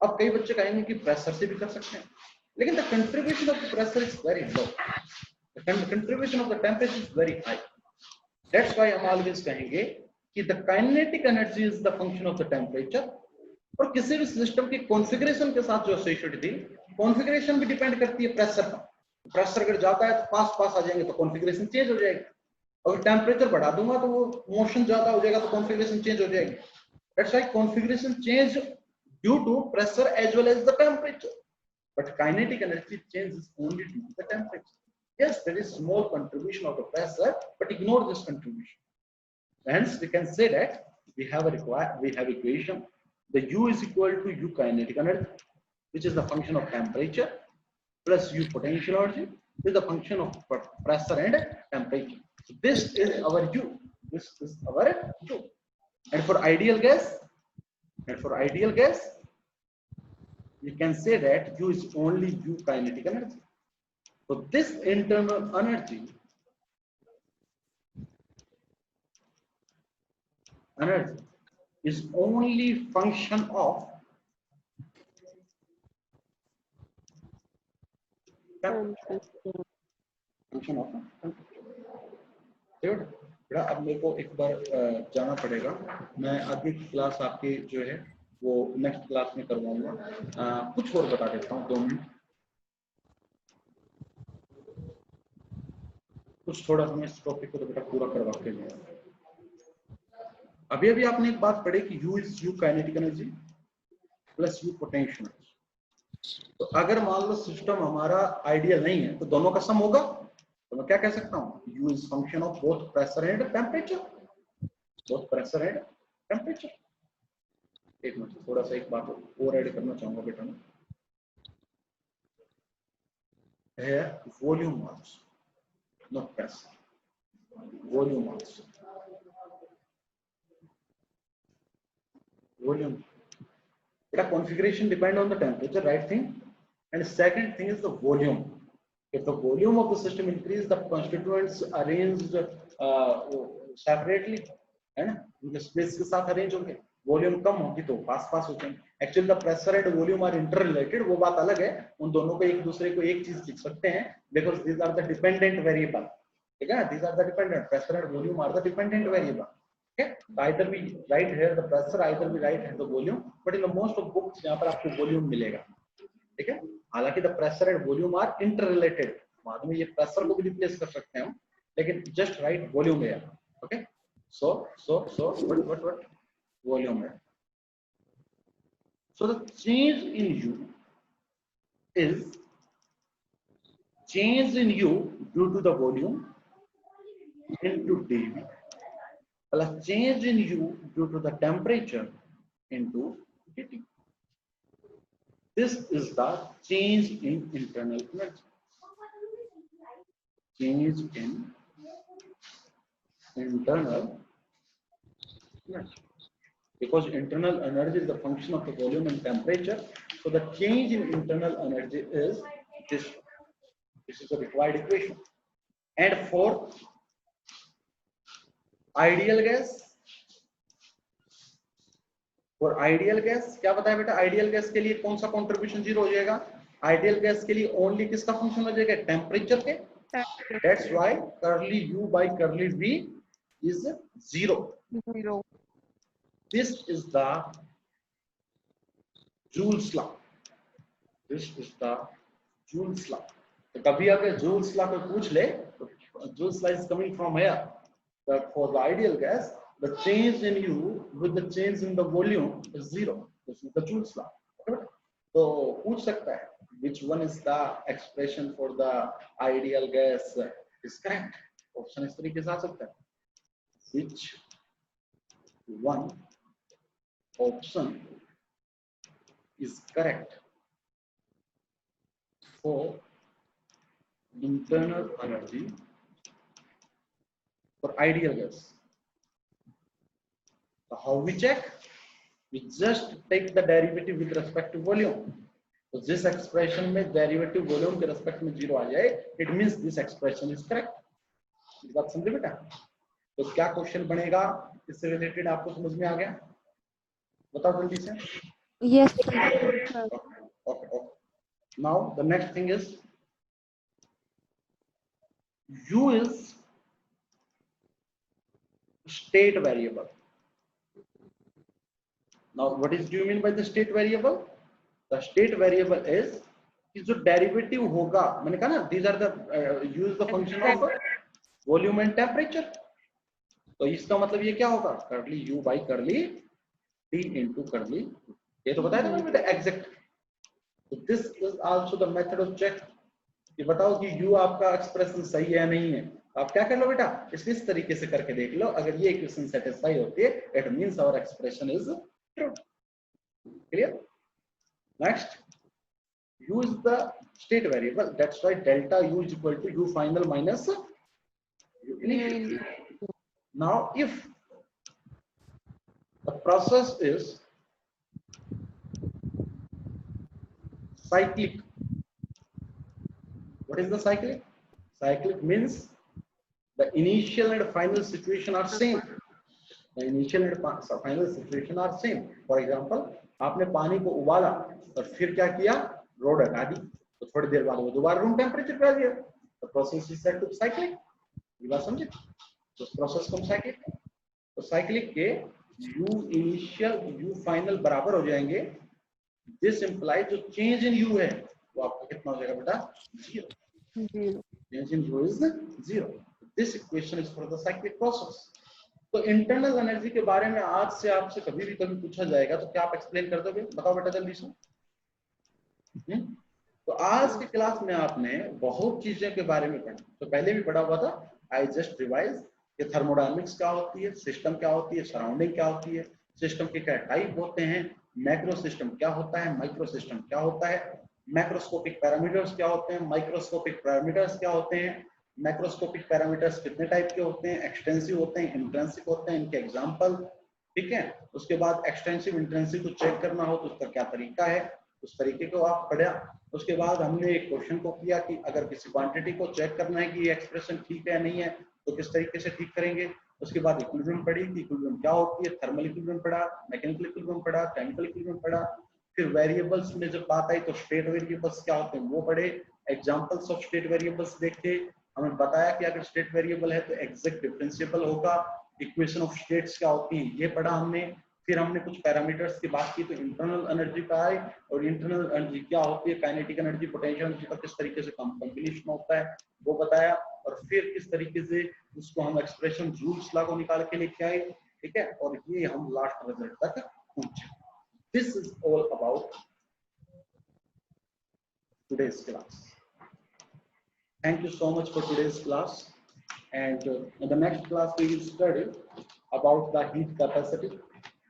अब कई बच्चे कहेंगे कि प्रेशर से भी कर सकते हैं, लेकिन the contribution of the pressure is very low, the contribution of the temperature is very high. That's why हम ऑलवेज कहेंगे कि the kinetic energy is the function of the temperature. और किसी भी सिस्टम की कॉन्फ़िगरेशन के साथ जो एसोसिएटेड थी, कॉन्फ़िगरेशन भी डिपेंड करती है प्रेशर पर। प्रेशर अगर जाता है तो पास आ जाएंगे तो कॉन्फ़िगरेशन चेंज हो जाएगी। अगर टेम्परेचर बढ़ा दूंगा तो वो मोशन ज्यादा हो जाएगा तो कॉन्फ़िगरेशन चेंज हो जाएगी। That's why configuration change due to pressure as well as the temperature, but kinetic energy changes only due to the temperature. Yes, there is small contribution of the pressure, but ignore this contribution. Hence, we can say that we have equation. The U is equal to U kinetic energy, which is the function of temperature, plus U potential energy, which is the function of pressure and temperature. So this is our U. This is our U. And for ideal gas, we can say that U is only U kinetic energy. So this internal energy is only function of temperature. अब मेरे को एक बार जाना पड़ेगा, मैं आगे की class आपकी जो है वो नेक्स्ट क्लास में करवाऊंगा। कुछ और बता देता हूँ, 2 मिनट, कुछ थोड़ा हमें इस टॉपिक को तो बेटा पूरा करवा के लिया। अभी आपने एक बात पढ़ी कि U is U kinetic energy plus U potential. तो अगर मान लो सिस्टम हमारा आइडियल नहीं है तो दोनों का सम होगा, तो मैं क्या कह सकता हूँ? U is function of both pressure and temperature, both pressure and temperature. एक मिनट, थोड़ा सा एक बात और ऐड करना चाहूंगा बेटा मैं, है volume mass, not pressure, volume mass. Volume. The configuration depend on the temperature, right thing. And second thing is the volume. If the volume of the system increase, the constituents arranged separately, है ना, उनके space के साथ arrange होंगे। Volume कम होगी तो pass हो जाएंगे। Actually the pressure and volume are interrelated, वो बात अलग है। उन दोनों को एक दूसरे को एक चीज लिख सकते हैं, because these are the dependent variable, ठीक है ना, these are the dependent, pressure and volume are the dependent variable. Okay? Either we write here the pressure, either we write here the volume, but in the most of books यहाँ पर आपको volume मिलेगा, ठीक है। हालांकि the pressure and volume are interrelated, बाद में ये pressure को भी replace कर सकते हैं, लेकिन just right volume air. Okay, so what volume air. So the change in U is change in U due to the volume into dV plus change in U due to the temperature into dt. This is the change in internal energy. Change in internal energy. Because internal energy is the function of the volume and temperature, so the change in internal energy is this. This is a required equation. And for ideal gas, क्या पता है बेटा? Ideal gas के लिए कौन सा contribution zero हो जाएगा? आइडियल गैस के लिए ओनली किसका फंक्शन हो जाएगा? टेम्परेचर के. That's why curly U by curly V is zero. This is the Joule's law. This is the Joule's law. तो कभी अगर Joule's law को पूछ ले, तो Joule's law is coming from here. That for the ideal gas, the change in U with the change in the volume is zero. This is the Joule's law. तो पूछ सकता है which one is the expression for the ideal gas is correct. Option इस तरीके से आ सकता है. Which one option is correct for internal energy for ideal gas? So how we check? We just take the derivative with respect to volume. So this expression में derivative volume के respect में zero आ जाए, it means this expression is correct. इस बात समझे बेटा? तो क्या क्वेश्चन बनेगा इससे रिलेटेड आपको समझ में आ गया? बताओ जल्दी से. Yes. Okay. Now the next thing is U is state variable. Now what do you mean by the state variable? The state variable is कि जो डेरिवेटिव होगा, मैंने कहा ना, these are the use the function of volume and temperature. तो इसका मतलब ये क्या होगा? Curly U by curly T into curly. ये तो बताया था मैंने बेटा exact. So this is also the method of check. ये बताओ कि U आपका एक्सप्रेशन सही है या नहीं है. आप क्या कर लो बेटा, इस तरीके से करके देख लो. अगर ये इक्वेशन सेटिस्फाई होती है, it means our expression is true. Clear? Next, U is the state variable. That's why delta U is equal to U final minus U initial. Now, if the process is cyclic, what is the cyclic? Cyclic means the initial and final situation are same. The initial and final situation are same. For example, आपने पानी को उबाला और फिर क्या किया? Road हटा दी, तो थोड़ी देर बाद वो दोबारा रूम टेम्परेचर पे आ गया. तो process is set to cyclic. ये बात समझे? तो प्रोसेस को साइक्लिक. तो साइक्लिक के U इनिशियल U फाइनल बराबर हो जाएंगे. दिस इंप्लाइज जो चेंज इन U है वो आपका कितना हो जाएगा बेटा? Zero. Change in U is zero. This equation is for the cyclic process. तो इंटरनल एनर्जी के बारे में आज से आपसे कभी भी कभी पूछा जाएगा तो क्या आप एक्सप्लेन कर दोगे? बताओ बेटा जल्दी से. तो आज की क्लास में आपने बहुत चीजें के बारे में पढ़ा. तो पहले भी पढ़ा हुआ था. आई जस्ट रिवाइज कि थर्मोडायनामिक्स क्या होती है, सिस्टम क्या होती है, सराउंडिंग क्या होती है, सिस्टम के क्या टाइप होते हैं, मैक्रो सिस्टम क्या होता है, माइक्रो सिस्टम क्या होता है, मैक्रोस्कोपिक पैरामीटर्स क्या होते हैं, माइक्रोस्कोपिक पैरामीटर्स क्या होते हैं, मैक्रोस्कोपिक पैरामीटर्स कितने टाइप के होते हैं, एक्सटेंसिव होते हैं, इंट्रिंसिक होते हैं, इनके एग्जांपल. ठीक है. उसके बाद एक्सटेंसिव इंट्रिंसिक को चेक करना हो तो उसका क्या तरीका है, उस तरीके को आप पढ़ा. उसके बाद हमने एक क्वेश्चन को किया कि अगर किसी क्वांटिटी को चेक करना है कि ये एक्सप्रेशन ठीक है या नहीं है तो किस तरीके से ठीक करेंगे. उसके बाद इक्विलिब्रियम पढ़ी कि इक्विलिब्रियम क्या होती है, थर्मल इक्विलिब्रियम पढ़ा, मैकेनिकल इक्विलिब्रियम पढ़ा, केमिकल इक्विलिब्रियम पढ़ा. फिर वेरिएबल्स में जब बात आई तो स्टेट वेरिएबल्स क्या होते हैं वो पढ़े, एग्जांपल्स ऑफ स्टेट वेरिएबल्स देखे. हमें बताया कि अगर स्टेट वेरिएबल है तो एग्जैक्ट डिफरेंशिएबल होगा. इक्वेशन ऑफ स्टेट्स क्या होती है ये पढ़ा हमने. फिर हमने कुछ पैरामीटर्स की बात की, तो इंटरनल एनर्जी का है, और इंटरनल एनर्जी क्या होती है, काइनेटिक एनर्जी, पोटेंशियल एनर्जी का किस तरीके से कॉम्बिनेशन होता है वो बताया, और फिर किस तरीके से उसको हम एक्सप्रेशन रूल्स ला को निकाल के लेके आए, ठीक है, और ये हम लास्ट रिजल्ट तक पहुंचे। This is all about today's class. Thank you so much for today's class, and in the next class we will study about the heat capacity,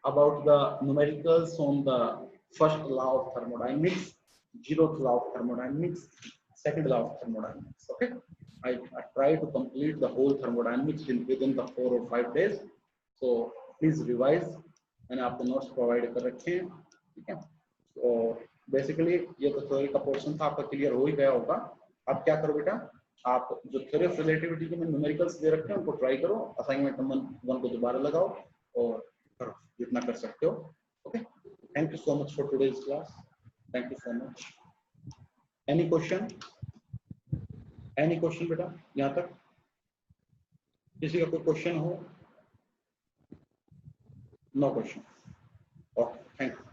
about the numericals on the first law of thermodynamics, zeroth law of thermodynamics, second law of thermodynamics. Okay, I try to complete the whole thermodynamics within the 4 or 5 days, so please revise, मैंने आपको notes provide कर रखे हैं, ठीक है। तो basically ये तो थ्योरी का पोर्शन था, आपका क्लियर हो ही गया होगा। अब क्या करो बेटा, आप जो थ्योरी ऑफ रिलेटिविटी के में न्यूमेरिकल्स दे रखे हैं उनको ट्राई करो, असाइनमेंट नंबर 1 को दोबारा लगाओ और करो जितना कर सकते हो। Okay, thank you so much for today's class, thank you so much. Any question, any question बेटा, यहाँ तक किसी का कोई क्वेश्चन हो? No question, okay, thank you.